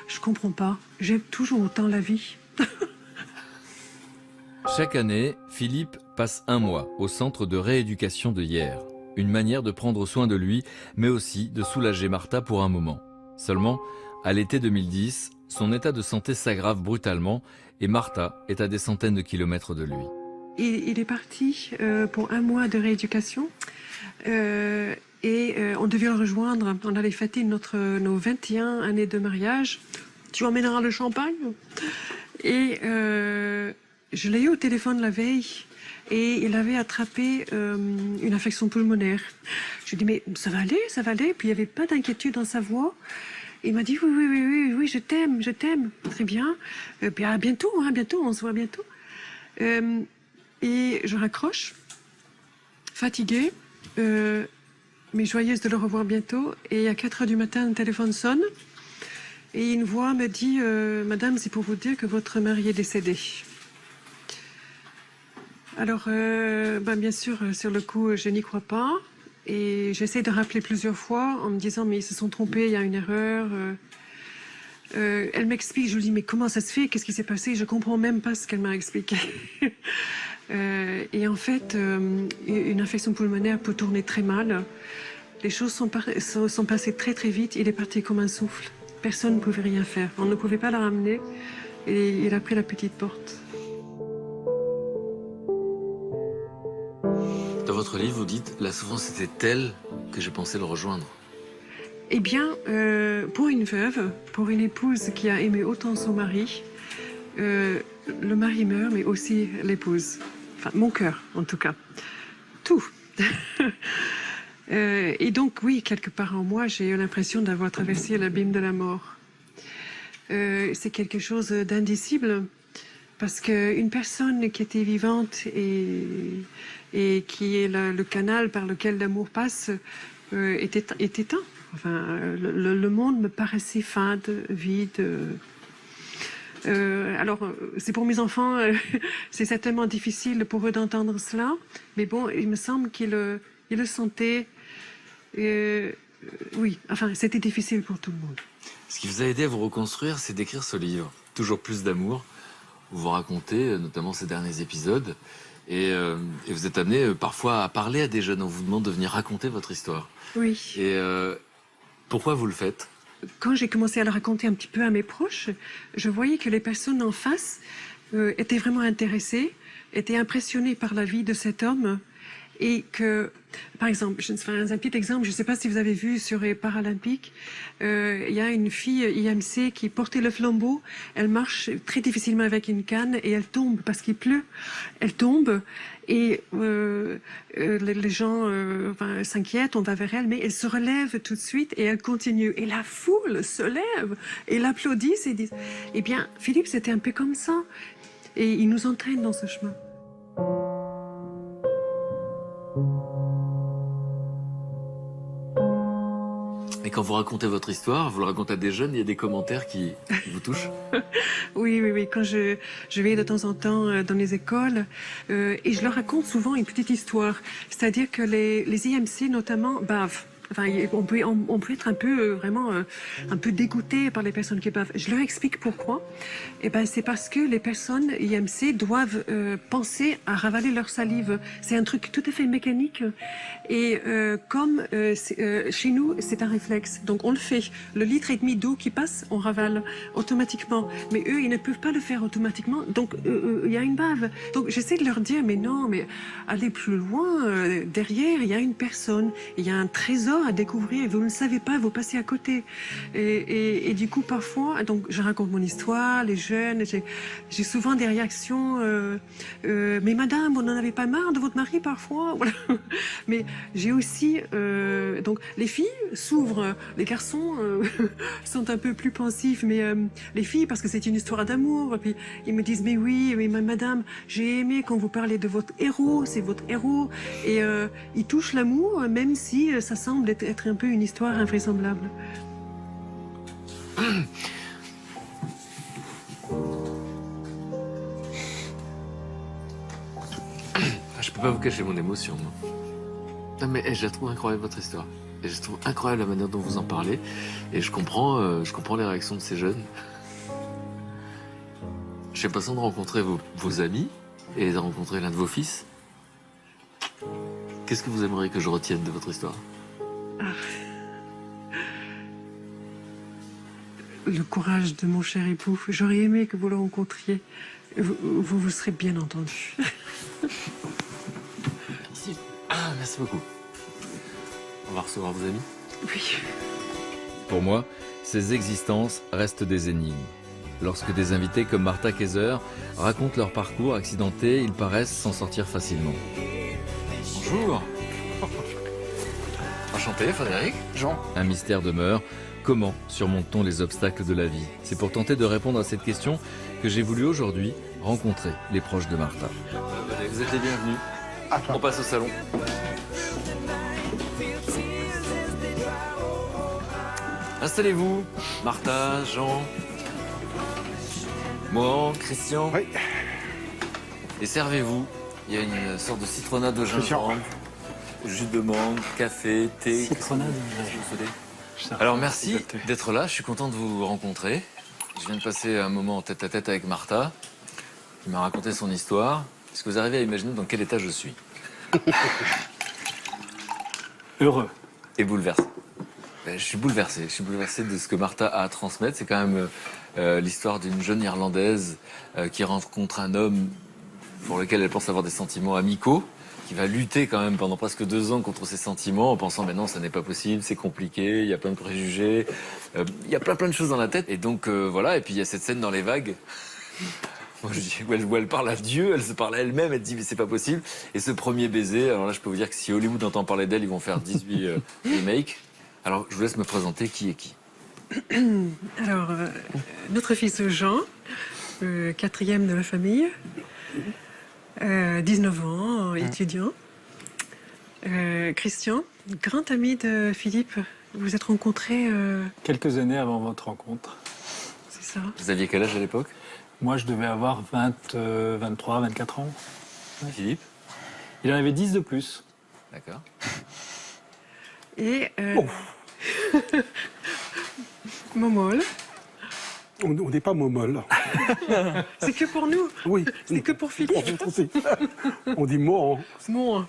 Je comprends pas, j'aime toujours autant la vie. » Chaque année, Philippe passe un mois au centre de rééducation de Hyères. Une manière de prendre soin de lui, mais aussi de soulager Martha pour un moment. Seulement, à l'été 2010, son état de santé s'aggrave brutalement et Martha est à des centaines de kilomètres de lui. Il est parti pour un mois de rééducation et on devait le rejoindre. On allait fêter nos 21 années de mariage. Tu emmèneras le champagne? Et je l'ai eu au téléphone la veille et il avait attrapé une infection pulmonaire. Je lui ai dit mais ça va aller. Puis il n'y avait pas d'inquiétude dans sa voix. Il m'a dit oui, je t'aime. Très bien. Puis à bientôt, on se voit bientôt. Et je raccroche, fatiguée, mais joyeuse de le revoir bientôt. Et à 4h du matin, le téléphone sonne. Et une voix me dit Madame, c'est pour vous dire que votre mari est décédé. Alors, bien sûr, sur le coup, je n'y crois pas. Et j'essaie de rappeler plusieurs fois en me disant mais ils se sont trompés, il y a une erreur. Elle m'explique, je lui dis mais comment ça se fait, qu'est-ce qui s'est passé? Je comprends même pas ce qu'elle m'a expliqué. Et en fait, une infection pulmonaire peut tourner très mal. Les choses sont passées très très vite. Il est parti comme un souffle. Personne ne pouvait rien faire. On ne pouvait pas la ramener. Et il a pris la petite porte. votre livre, vous dites « La souffrance était telle que j'ai pensé le rejoindre ». Eh bien, pour une veuve, pour une épouse qui a aimé autant son mari, le mari meurt, mais aussi l'épouse. Enfin, mon cœur, en tout cas. Tout. Et donc, oui, quelque part en moi, j'ai eu l'impression d'avoir traversé l'abîme de la mort. C'est quelque chose d'indicible, parce qu'une personne qui était vivante et qui est le canal par lequel l'amour passe est éteint. Enfin, le monde me paraissait fade, vide. Alors, c'est pour mes enfants, c'est certainement difficile pour eux d'entendre cela, mais bon, il me semble qu'ils le sentaient. Oui, enfin, c'était difficile pour tout le monde. Ce qui vous a aidé à vous reconstruire, c'est d'écrire ce livre, Toujours plus d'amour, où vous racontez notamment ces derniers épisodes, et vous êtes amené parfois à parler à des jeunes, on vous demande de venir raconter votre histoire. Oui. Et pourquoi vous le faites ? Quand j'ai commencé à le raconter un petit peu à mes proches, je voyais que les personnes en face étaient vraiment intéressées, étaient impressionnées par la vie de cet homme. Et que, par exemple, je vais faire un petit exemple, je ne sais pas si vous avez vu sur les Paralympiques, il y a une fille IMC qui portait le flambeau, elle marche très difficilement avec une canne et elle tombe parce qu'il pleut. Elle tombe et les gens s'inquiètent, on va vers elle, mais elle se relève tout de suite et elle continue. Et la foule se lève et l'applaudissent et disent, eh bien, Philippe, c'était un peu comme ça. Et il nous entraîne dans ce chemin. Et quand vous racontez votre histoire, vous le racontez à des jeunes, il y a des commentaires qui vous touchent ? Oui. Quand je vais de temps en temps dans les écoles, et je leur raconte souvent une petite histoire. C'est-à-dire que les IMC notamment bavent. Enfin, on peut être un peu vraiment un peu dégoûté par les personnes qui bavent. Je leur explique pourquoi. Eh ben, c'est parce que les personnes IMC doivent penser à ravaler leur salive. C'est un truc tout à fait mécanique. Et comme chez nous, c'est un réflexe. Donc on le fait. Le litre et demi d'eau qui passe, on ravale automatiquement. Mais eux, ils ne peuvent pas le faire automatiquement. Donc il y a une bave. Donc j'essaie de leur dire, mais non, mais allez plus loin. Derrière, il y a une personne. Il y a un trésor à découvrir et vous ne le savez pas, vous passez à côté. Et du coup, parfois, donc je raconte mon histoire, les jeunes, j'ai souvent des réactions, mais madame, vous n'en avez pas marre de votre mari parfois? Voilà. Mais j'ai aussi, donc les filles s'ouvrent, les garçons sont un peu plus pensifs, mais les filles, parce que c'est une histoire d'amour, et puis ils me disent, mais oui, mais madame, j'ai aimé quand vous parlez de votre héros, c'est votre héros, et ils touchent l'amour, même si ça semble être un peu une histoire invraisemblable. Je peux pas vous cacher mon émotion, moi. Non mais je la trouve incroyable votre histoire. Et je trouve incroyable la manière dont vous en parlez. Et je comprends les réactions de ces jeunes. J'ai l'impression de rencontrer vos amis et de rencontrer l'un de vos fils. Qu'est-ce que vous aimeriez que je retienne de votre histoire ? Le courage de mon cher époux. J'aurais aimé que vous le rencontriez. Vous serez bien entendu. Merci. Merci beaucoup. On va recevoir vos amis ? Oui. Pour moi, ces existences restent des énigmes. Lorsque des invités comme Martha Kayser racontent leur parcours accidenté, ils paraissent s'en sortir facilement. Bonjour. Enchanté, Frédéric. Jean. Un mystère demeure. Comment surmonte-t-on les obstacles de la vie ? C'est pour tenter de répondre à cette question que j'ai voulu aujourd'hui rencontrer les proches de Martha. Vous êtes les bienvenus. On passe au salon. Installez-vous. Martha, Jean, moi, Christian. Oui. Et servez-vous. Il y a une sorte de citronnade au gingembre, jus de mangue, café, thé. Citronnade. Alors merci d'être là, je suis content de vous rencontrer. Je viens de passer un moment tête-à-tête avec Martha. Il m'a raconté son histoire. Est-ce que vous arrivez à imaginer dans quel état je suis ? Heureux. Et bouleversé. Je suis bouleversé de ce que Martha a à transmettre. C'est quand même l'histoire d'une jeune Irlandaise qui rencontre un homme pour lequel elle pense avoir des sentiments amicaux, qui va lutter quand même pendant presque 2 ans contre ses sentiments en pensant mais non, ça n'est pas possible, c'est compliqué, il y a plein de préjugés, il y a plein de choses dans la tête. Et donc voilà, et puis il y a cette scène dans les vagues où elle parle à Dieu, elle se parle à elle-même, elle dit mais c'est pas possible. Et ce premier baiser, alors là je peux vous dire que si Hollywood entend parler d'elle, ils vont faire 18 remakes. Alors je vous laisse me présenter qui est qui. Alors, notre fils Jean, 4e de la famille, 19 ans, étudiant. Christian, grand ami de Philippe, vous vous êtes rencontrés... Quelques années avant votre rencontre. C'est ça. Vous aviez quel âge à l'époque? Moi, je devais avoir 23, 24 ans. Philippe? Il en avait 10 de plus. D'accord. Et... Momol, On n'est pas momol. c'est que pour nous, Oui. c'est que pour Philippe. On dit moi. Moi.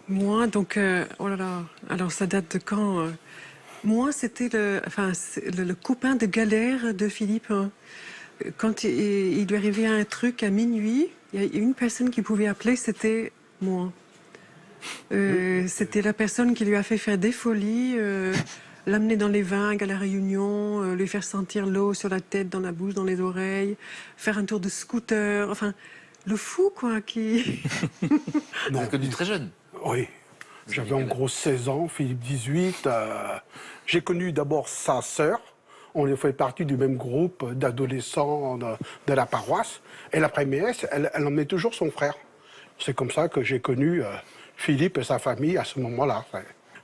Moi, donc, oh là là, alors ça date de quand Moi, c'était le copain de galère de Philippe. Hein. Quand il lui arrivait un truc à minuit, il y a une personne qui pouvait appeler, c'était moi. C'était la personne qui lui a fait faire des folies, l'amener dans les vagues à la Réunion, lui faire sentir l'eau sur la tête, dans la bouche, dans les oreilles, faire un tour de scooter, enfin, le fou, quoi, qui... Vous êtes connu très jeune. Oui. J'avais en gros 16 ans, Philippe 18. J'ai connu d'abord sa sœur. On fait partie du même groupe d'adolescents de la paroisse. Et la première, elle emmenait toujours son frère. C'est comme ça que j'ai connu Philippe et sa famille à ce moment-là.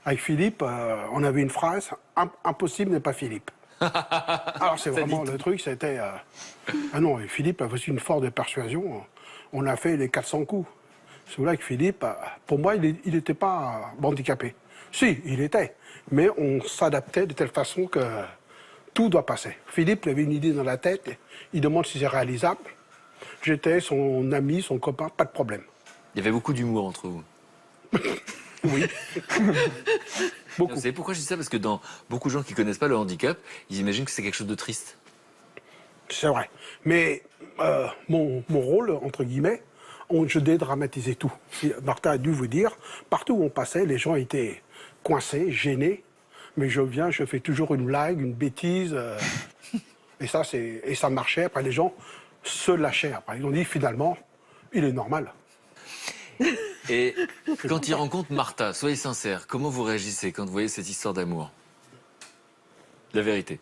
Avec Philippe, on avait une phrase, impossible n'est pas Philippe. Alors c'est vraiment le truc, c'était... Ah non, et Philippe avait aussi une force de persuasion. On a fait les 400 coups. C'est vrai que Philippe, pour moi, il n'était pas handicapé. Si, il était. Mais on s'adaptait de telle façon que tout doit passer. Philippe il avait une idée dans la tête, il demande si c'est réalisable. J'étais son ami, son copain, pas de problème. Il y avait beaucoup d'humour entre vous. Oui. Beaucoup. Vous savez pourquoi je dis ça? Parce que dans beaucoup de gens qui connaissent pas le handicap, ils imaginent que c'est quelque chose de triste. C'est vrai. Mais mon rôle, entre guillemets, je dédramatisais tout. Martha a dû vous dire, partout où on passait, les gens étaient coincés, gênés. Mais je fais toujours une blague, une bêtise. Et ça marchait. Après, les gens se lâchaient. Après, ils ont dit, finalement, il est normal. Et quand il rencontre Martha, soyez sincère, comment vous réagissez quand vous voyez cette histoire d'amour? La vérité.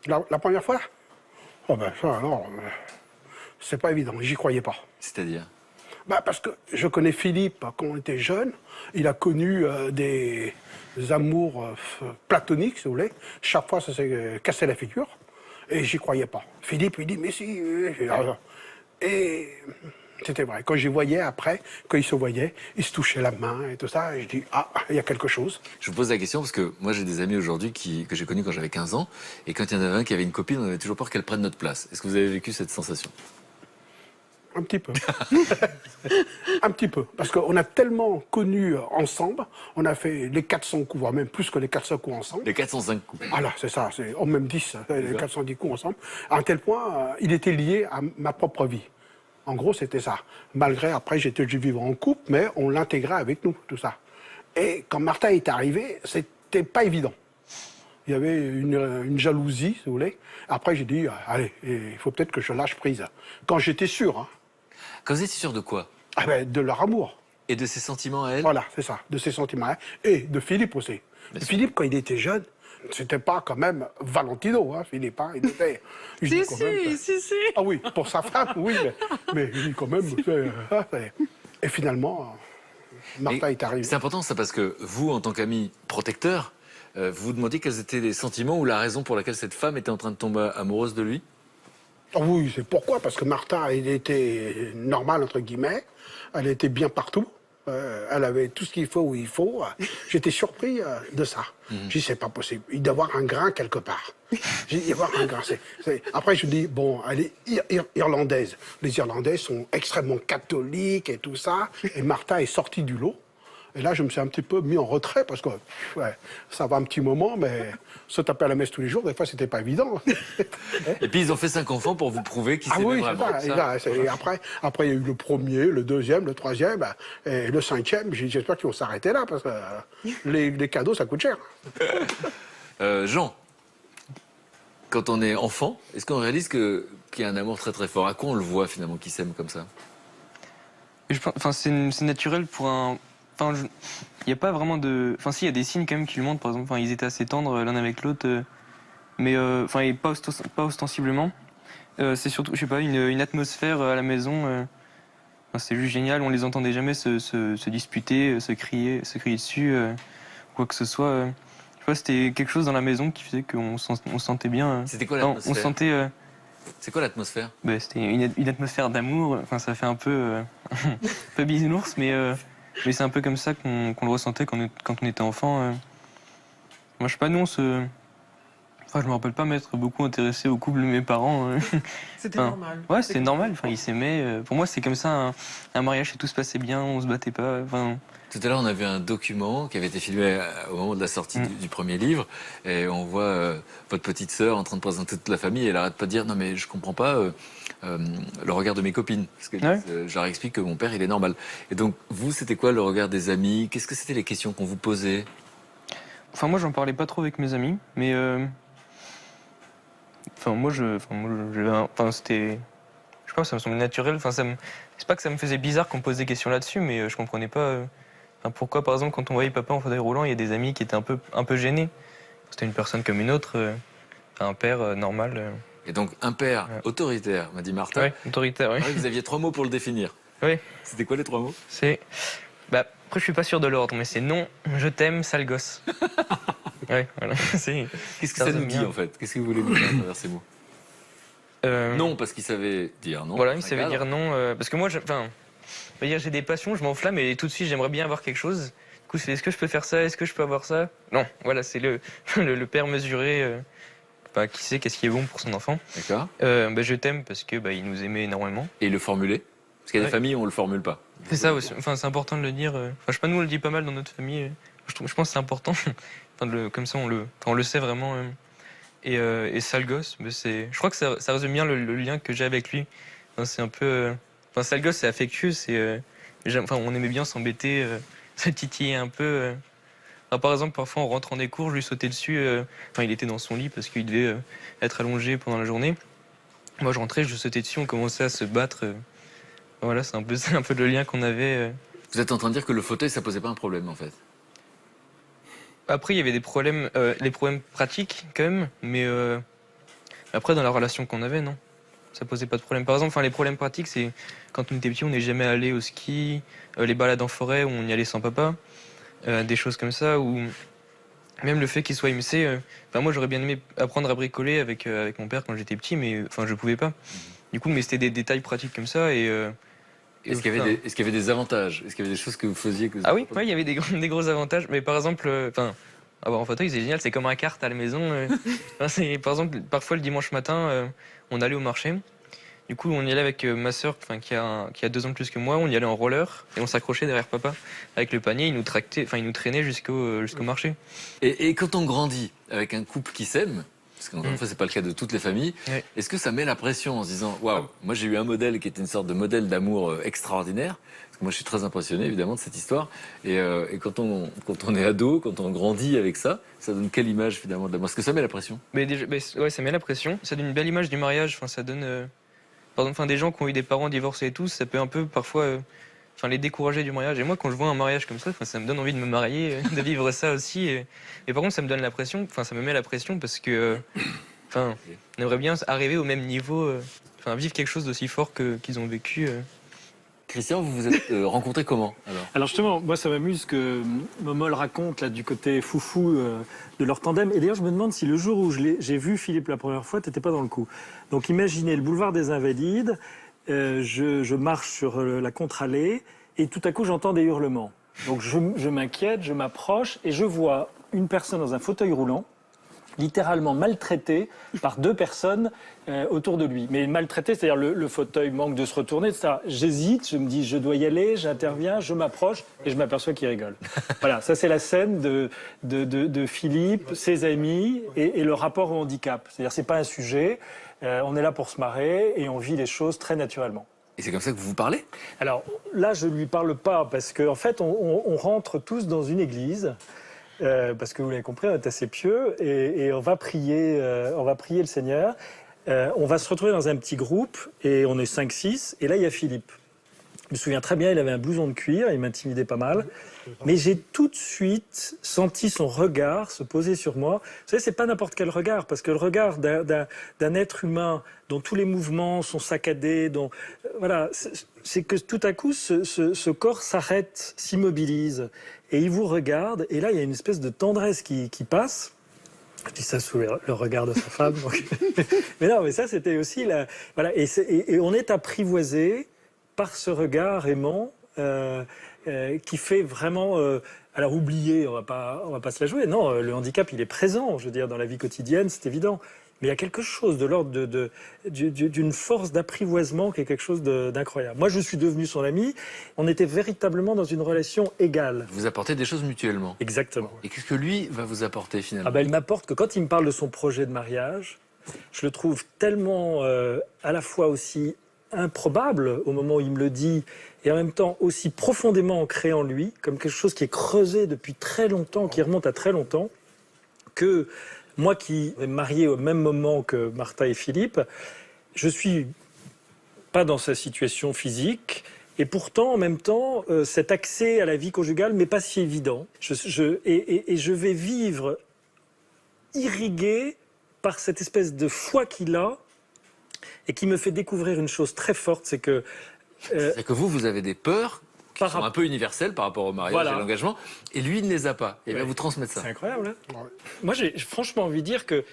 La première fois? Oh ben ça, alors, c'est pas évident, j'y croyais pas. C'est-à-dire? Parce que je connais Philippe quand on était jeune. Il a connu des amours platoniques, si vous voulez. Chaque fois, ça s'est cassé la figure. Et j'y croyais pas. Philippe, il dit, mais si. Et c'était vrai. Quand j'y voyais après, quand ils se voyaient, ils se touchaient la main et tout ça. Et je dis, ah, il y a quelque chose. Je vous pose la question parce que moi j'ai des amis aujourd'hui que j'ai connus quand j'avais 15 ans. Et quand il y en avait un qui avait une copine, on avait toujours peur qu'elle prenne notre place. Est-ce que vous avez vécu cette sensation? Un petit peu. Un petit peu. Parce qu'on a tellement connu ensemble, on a fait les 400 coups, voire même plus que les 400 coups ensemble. Les 405 coups. Voilà, c'est ça, c'est au même 10, les 410 coups ensemble. À un tel point, il était lié à ma propre vie. En gros, c'était ça. Malgré, après, j'étais obligé de vivre en couple, mais on l'intégrait avec nous, tout ça. Et quand Martha est arrivée, c'était pas évident. Il y avait une jalousie, si vous voulez. Après, j'ai dit, allez, il faut peut-être que je lâche prise. Quand j'étais sûr, hein. Quand vous étiez sûr de quoi? Ah ben, de leur amour. Et de ses sentiments à elle? Voilà, c'est ça, de ses sentiments. Et de Philippe aussi. Philippe, quand il était jeune, c'était pas quand même Valentino, hein, Philippe. Hein, il était... Si. Ah oui, pour sa femme, oui, mais il dit quand même... Et finalement, Martha est arrivée. C'est important ça parce que vous, en tant qu'ami protecteur, vous vous demandiez quels étaient les sentiments ou la raison pour laquelle cette femme était en train de tomber amoureuse de lui? Oui, c'est pourquoi. Parce que Martha, elle était normale, entre guillemets. Elle était bien partout. Elle avait tout ce qu'il faut où il faut. J'étais surpris de ça. J'ai dit, c'est pas possible. Il doit y avoir un grain quelque part. J'ai dit, il doit y avoir un grain. Après, je dis, bon, elle est irlandaise. Les Irlandais sont extrêmement catholiques et tout ça. Et Martha est sortie du lot. Et là, je me suis un petit peu mis en retrait parce que ouais, ça va un petit moment, mais se taper à la messe tous les jours, des fois, c'était pas évident. Et puis ils ont fait 5 enfants pour vous prouver qu'ils Ah s'aimaient oui, vraiment. c'est ça. Et après, il y a eu le premier, le deuxième, le troisième, et le cinquième. J'espère qu'ils vont s'arrêter là parce que les cadeaux, ça coûte cher. Jean, quand on est enfant, est-ce qu'on réalise qu'il y a un amour très très fort? À quoi on le voit finalement qu'ils s'aiment comme ça? Enfin, c'est naturel pour un. Enfin, il n'y a pas vraiment de. Enfin, si, il y a des signes quand même qui le montrent. Par exemple, enfin, ils étaient assez tendres l'un avec l'autre, mais enfin, et pas ostensiblement. C'est surtout, je sais pas, une atmosphère à la maison. Enfin, c'est juste génial. On les entendait jamais se disputer, se crier dessus, quoi que ce soit. Je sais pas, c'était quelque chose dans la maison qui faisait qu'on se sentait bien. C'était quoi Enfin, l'atmosphère? on sentait. C'est quoi l'atmosphère? Bah, c'était une atmosphère d'amour. Enfin, ça fait un peu, un peu bisounours, mais c'est un peu comme ça qu'on le ressentait quand on était enfant. Moi, je sais pas, nous, Enfin, je me rappelle pas m'être beaucoup intéressé au couple de mes parents. C'était Enfin, normal. Ouais, c'était normal. Enfin, ils s'aimaient. Pour moi, c'est comme ça, un mariage, et tout se passait bien, on se battait pas. Enfin, Tout à l'heure, on avait un document qui avait été filmé au moment de la sortie du premier livre. Et on voit votre petite sœur en train de présenter toute la famille. Et elle arrête pas de dire non, mais je comprends pas le regard de mes copines. Parce que je leur explique que mon père, il est normal. Et donc, vous, c'était quoi le regard des amis? Qu'est-ce que c'était les questions qu'on vous posait? Enfin, moi, j'en parlais pas trop avec mes amis, mais. Enfin, c'était. Je sais pas, ça me semblait naturel. Enfin, c'est pas que ça me faisait bizarre qu'on me pose des questions là-dessus, mais je comprenais pas. Enfin, pourquoi, par exemple, quand on voyait papa en fauteuil roulant, il y a des amis qui étaient un peu gênés. C'était une personne comme une autre, un père normal. Et donc, un père autoritaire, m'a dit Martha. Ouais, autoritaire, oui. Ah oui, vous aviez 3 mots pour le définir. Oui. C'était quoi les 3 mots? C'est. Bah, après, je suis pas sûr de l'ordre, mais c'est non, je t'aime, sale gosse. Ouais, voilà. Qu'est-ce que ça nous dit, en fait? Qu'est-ce que vous voulez nous dire à travers ces mots? Non, parce qu'il savait dire non. Voilà, il savait dire non. Parce que moi, enfin, j'ai des passions, je m'enflamme et tout de suite, j'aimerais bien avoir quelque chose. Du coup, c'est est-ce que je peux faire ça? Est-ce que je peux avoir ça? Non, voilà, c'est le père mesuré qui sait qu'est-ce qui est bon pour son enfant. D'accord. Je t'aime parce que il nous aimait énormément. Et le formuler? Parce qu'il y a des familles où on le formule pas. C'est ça aussi. Enfin, c'est important de le dire. Enfin, je sais pas, nous, on le dit pas mal dans notre famille. Je pense que c'est important. Enfin, comme ça, on le sait vraiment. Et sale gosse, je crois que ça résume bien le lien que j'ai avec lui. Enfin, c'est un peu. Enfin, sale gosse, c'est affectueux. On aimait bien s'embêter, se titiller un peu. Enfin, par exemple, parfois, on rentre en des cours, je lui sautais dessus. Il était dans son lit parce qu'il devait être allongé pendant la journée. Moi, je rentrais, je lui sautais dessus, on commençait à se battre. Voilà, c'est un peu le lien qu'on avait. Vous êtes en train de dire que le fauteuil, ça posait pas un problème, en fait? Après, il y avait des problèmes, les problèmes pratiques quand même, mais après, dans la relation qu'on avait, non. Ça posait pas de problème. Par exemple, les problèmes pratiques, c'est quand on était petit, on n'est jamais allé au ski, les balades en forêt où on y allait sans papa, des choses comme ça, ou même le fait qu'il soit IMC. Moi, j'aurais bien aimé apprendre à bricoler avec mon père quand j'étais petit, mais je pouvais pas. Du coup, mais c'était des détails pratiques comme ça et. Est-ce qu'il y avait des avantages? Est-ce qu'il y avait des choses que vous faisiez que... Ah oui, il y avait des gros avantages. Mais par exemple, avoir un fauteuil, c'est génial, c'est comme un kart à la maison. Par exemple, parfois le dimanche matin, on allait au marché. Du coup, on y allait avec ma sœur, qui a 2 ans de plus que moi. On y allait en roller et on s'accrochait derrière papa avec le panier. Il nous traînait jusqu'au marché. Et quand on grandit avec un couple qui s'aime, parce qu'encore une fois, c'est pas le cas de toutes les familles. Oui. Est-ce que ça met la pression en se disant, waouh, moi j'ai eu un modèle qui était une sorte de modèle d'amour extraordinaire. Parce que moi, je suis très impressionné évidemment de cette histoire. Et quand on est ado, quand on grandit avec ça, ça donne quelle image finalement de l'amour? Est-ce que ça met la pression? Ouais, ça met la pression. Ça donne une belle image du mariage. Ça donne, des gens qui ont eu des parents divorcés et tout, ça peut un peu parfois. Les décourager du mariage. Et moi, quand je vois un mariage comme ça, ça me donne envie de me marier, de vivre ça aussi. Et par contre, ça me donne la pression. Ça me met la pression parce que, on aimerait bien arriver au même niveau, vivre quelque chose d'aussi fort qu'ils ont vécu. Christian, vous vous êtes rencontrés comment alors justement, moi, ça m'amuse que Momol raconte là du côté foufou de leur tandem. Et d'ailleurs, je me demande si le jour où j'ai vu Philippe la première fois, t'étais pas dans le coup. Donc, imaginez le boulevard des Invalides. Je marche sur la contre-allée et tout à coup j'entends des hurlements. Donc je m'inquiète, je m'approche et je vois une personne dans un fauteuil roulant littéralement maltraité par 2 personnes autour de lui. Mais maltraité, c'est-à-dire le fauteuil manque de se retourner, etc. J'hésite, je me dis je dois y aller, j'interviens, je m'approche et je m'aperçois qu'il rigole. Voilà, ça c'est la scène de Philippe, ses amis et le rapport au handicap. C'est-à-dire c'est pas un sujet, on est là pour se marrer et on vit les choses très naturellement. Et c'est comme ça que vous vous parlez? Alors là, je lui parle pas parce qu'en fait, on rentre tous dans une église. Parce que vous l'avez compris, on est assez pieux et on va prier le Seigneur. On va se retrouver dans un petit groupe et on est 5-6 et là il y a Philippe. Je me souviens très bien, il avait un blouson de cuir, il m'intimidait pas mal. Mais j'ai tout de suite senti son regard se poser sur moi. Vous savez, c'est pas n'importe quel regard, parce que le regard d'un être humain dont tous les mouvements sont saccadés, voilà, c'est que tout à coup, ce corps s'arrête, s'immobilise, et il vous regarde, et là, il y a une espèce de tendresse qui passe. Je dis ça sous le regard de sa femme. Donc. Mais non, mais ça, c'était aussi voilà, et on est apprivoisé par ce regard aimant. Qui fait vraiment... alors oublier, on va pas se la jouer. Non, le handicap, il est présent, je veux dire, dans la vie quotidienne, c'est évident. Mais il y a quelque chose de l'ordre d'une force d'apprivoisement qui est quelque chose d'incroyable. Moi, je suis devenu son ami. On était véritablement dans une relation égale. Vous apportez des choses mutuellement. Exactement. Et qu'est-ce que lui va vous apporter finalement? Il m'apporte que quand il me parle de son projet de mariage, je le trouve tellement à la fois aussi improbable au moment où il me le dit, et en même temps aussi profondément ancré en lui, comme quelque chose qui est creusé depuis très longtemps, qui remonte à très longtemps, que moi qui est marié au même moment que Martha et Philippe, je suis pas dans sa situation physique, et pourtant, en même temps, cet accès à la vie conjugale m'est pas si évident. Et je vais vivre irrigué par cette espèce de foi qu'il a, et qui me fait découvrir une chose très forte, c'est que... C'est que vous avez des peurs qui sont un peu universelles par rapport au mariage et à l'engagement, et lui, il ne les a pas. Et il va vous transmettre ça. C'est incroyable, hein? Ouais. Moi, j'ai franchement envie de dire que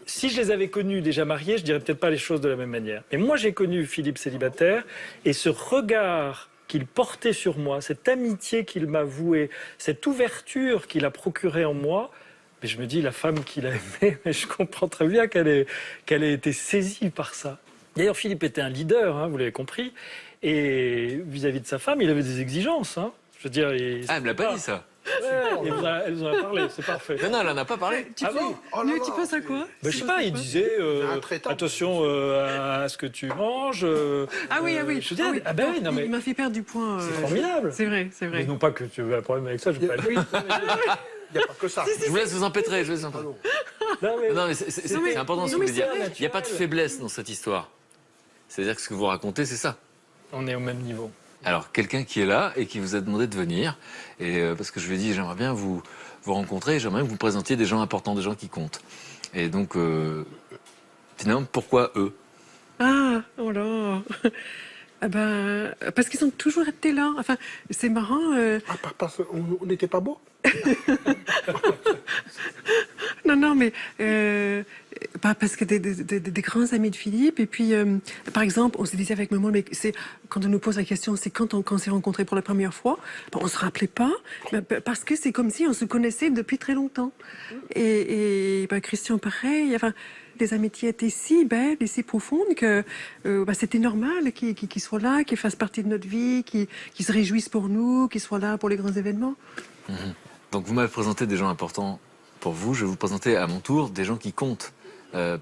si je les avais connus déjà mariés, je dirais peut-être pas les choses de la même manière. Et moi, j'ai connu Philippe célibataire, et ce regard qu'il portait sur moi, cette amitié qu'il m'a vouée, cette ouverture qu'il a procurée en moi, mais je me dis, la femme qu'il a aimée, mais je comprends très bien qu'elle ait été saisie par ça. D'ailleurs, Philippe était un leader, hein, vous l'avez compris, et vis-à-vis de sa femme, il avait des exigences. Hein. Je veux dire, elle me l'a pas dit, ça. Ouais, elle nous en a parlé, c'est parfait. Non, elle n'en a pas parlé. Tu penses à quoi? Je sais pas, il disait attention à ce que tu manges. Ah oui. Je veux dire, oui, non, mais il m'a fait perdre du poids. c'est formidable. C'est vrai. Mais non pas que tu as un problème avec ça, je ne vais pas le dire. Il n'y a pas que ça. Je vous laisse vous empêtrer. Non, mais c'est important ce que vous voulez dire. Il n'y a pas de faiblesse dans cette histoire. C'est-à-dire que ce que vous racontez, c'est ça. On est au même niveau. Alors, quelqu'un qui est là et qui vous a demandé de venir, et parce que je lui ai dit, j'aimerais bien vous rencontrer, j'aimerais bien que vous présentiez des gens importants, des gens qui comptent. Et donc, finalement, pourquoi eux? Ah, oh là. Ah ben, parce qu'ils ont toujours été là. Enfin, c'est marrant. Parce qu'on n'était pas beau. Non, mais parce que des grands amis de Philippe. Et puis, par exemple, on se disait avec maman, mais c'est quand on nous pose la question, c'est quand on s'est rencontrés pour la première fois, on se rappelait pas, parce que c'est comme si on se connaissait depuis très longtemps. Et Christian, pareil. Enfin, les amitiés étaient si belles et si profondes que c'était normal qu'ils soient là, qu'ils fassent partie de notre vie, qu'ils se réjouissent pour nous, qu'ils soient là pour les grands événements. Mmh. Donc vous m'avez présenté des gens importants pour vous, je vais vous présenter à mon tour des gens qui comptent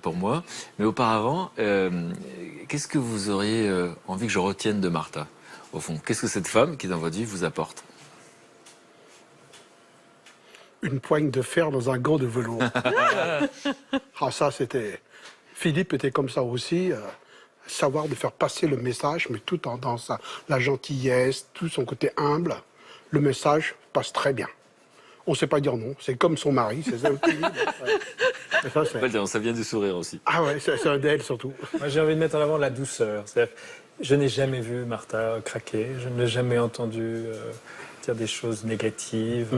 pour moi. Mais auparavant, qu'est-ce que vous auriez envie que je retienne de Martha, au fond? Qu'est-ce que cette femme qui est dans votre vie vous apporte? Une poigne de fer dans un gant de velours. Ça, c'était... Philippe était comme ça aussi, savoir de faire passer le message, mais tout en dans la gentillesse, tout son côté humble. Le message passe très bien. On ne sait pas dire non, c'est comme son mari, c'est ça. Ça vient du sourire aussi. Ah ouais, c'est un d'elle surtout. Moi, j'ai envie de mettre en avant la douceur. Je n'ai jamais vu Martha craquer, je ne l'ai jamais entendu dire des choses négatives.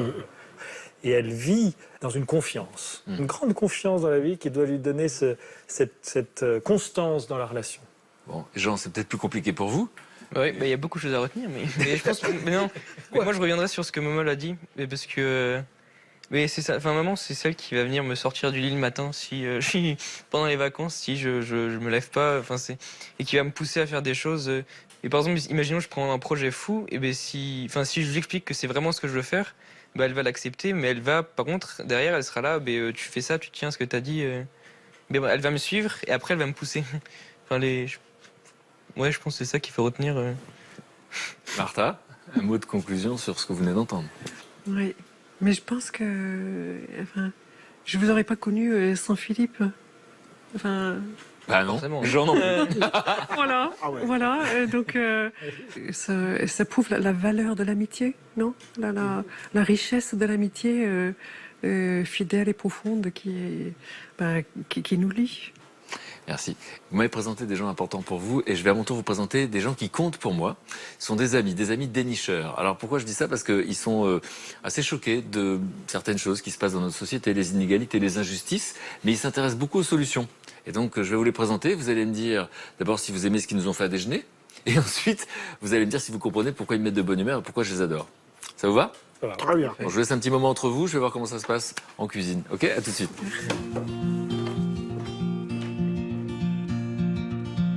Et elle vit dans une confiance, une grande confiance dans la vie qui doit lui donner cette constance dans la relation. Bon, Jean, c'est peut-être plus compliqué pour vous. Oui, il y a beaucoup de choses à retenir, mais je pense que... Mais non, moi je reviendrai sur ce que Momol a dit, parce que Mais c'est ça, enfin maman c'est celle qui va venir me sortir du lit le matin si je suis pendant les vacances, si je me lève pas, enfin c'est et qui va me pousser à faire des choses. Et par exemple, imaginons je prends un projet fou, et ben si je lui explique que c'est vraiment ce que je veux faire, ben elle va l'accepter, mais elle va par contre derrière elle sera là, tu fais ça, tu tiens à ce que t'as dit, mais bon, elle va me suivre et après elle va me pousser. Enfin ouais je pense que c'est ça qu'il faut retenir. Martha, un mot de conclusion sur ce que vous venez d'entendre. Oui, mais je pense que je vous aurais pas connu sans Philippe. Enfin, Bah non, Forcément. j'en ai plus. voilà, Ah ouais. voilà. Donc, ça prouve la valeur de l'amitié, non, la richesse de l'amitié fidèle et profonde qui nous lie. Merci. Vous m'avez présenté des gens importants pour vous et je vais à mon tour vous présenter des gens qui comptent pour moi. Ce sont des amis dénicheurs. Alors pourquoi je dis ça? Parce qu'ils sont assez choqués de certaines choses qui se passent dans notre société, les inégalités, les injustices, mais ils s'intéressent beaucoup aux solutions. Et donc je vais vous les présenter. Vous allez me dire d'abord si vous aimez ce qu'ils nous ont fait à déjeuner et ensuite vous allez me dire si vous comprenez pourquoi ils me mettent de bonne humeur et pourquoi je les adore. Ça vous va? Très bien. Bon, je vous laisse un petit moment entre vous, je vais voir comment ça se passe en cuisine. Ok, à tout de suite.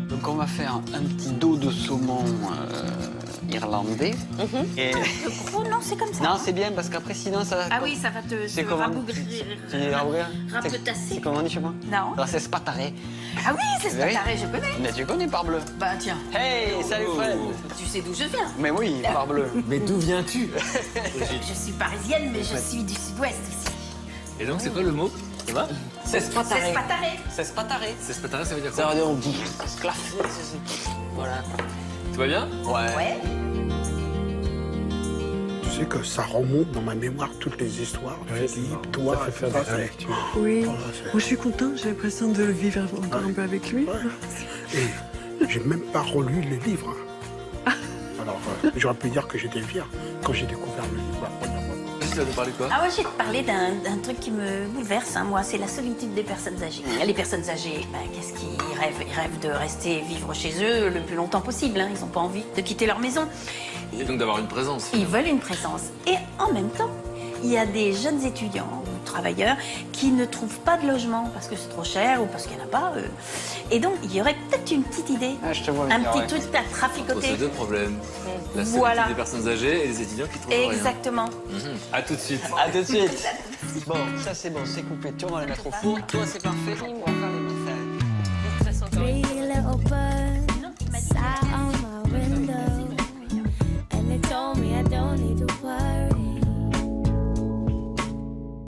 Donc on va faire un petit dos de saumon irlandais. Et... Oh non, c'est comme ça. Non, c'est bien parce qu'après sinon ça... Ah oui, ça va te C'est comment? rabougrir. Tu dis rabougrir? Rapetasser. C'est comment on dit chez moi? Non. Alors c'est spataré. Ah oui, c'est Oui. spataré, je connais. Mais tu connais parbleu. Bah tiens, Hey, salut Fred. tu sais d'où je viens. Mais oui, parbleu. Mais d'où viens-tu? Je suis parisienne, mais je suis du sud-ouest aussi. Et donc c'est quoi le mot? Ça va? C'est C'est spataré. spataré. C'est spataré. C'est spataré, ça veut dire Ça quoi? veut dire on dit. Sclaf. Voilà. Tout va bien? Ouais. Tu sais que ça remonte dans ma mémoire toutes les histoires. Ouais, Philippe, toi, ça fait faire ça, des c'est- lectures. Oui, Voilà, moi c'est- je suis contente, j'ai l'impression de vivre encore un peu avec lui. Et j'ai même pas relu les livres. Alors, j'aurais pu dire que j'étais fier quand j'ai découvert le livre la première fois. Tu vas nous parler de quoi? Ah ouais, j'ai parlé d'un truc qui me bouleverse, hein, moi, c'est la solitude des personnes âgées. Les personnes âgées, qu'est-ce qu'ils rêvent? Ils rêvent de rester vivre chez eux le plus longtemps possible, hein. Ils n'ont pas envie de quitter leur maison. Et donc d'avoir une présence. Ils veulent une présence. Et en même temps, il y a des jeunes étudiants ou travailleurs qui ne trouvent pas de logement parce que c'est trop cher ou parce qu'il n'y en a pas. Et donc, il y aurait peut-être une petite idée, Ah, je te vois. un venir, petit ouais. truc à Entre traficoter. ces deux problèmes. La solitude Voilà. des personnes âgées et les étudiants qui trouvent rien. Exactement. À tout de suite. À tout de suite. Bon, ça c'est bon, c'est coupé. Tu vas les mettre au four. Toi c'est parfait. On va faire les messages. Baby,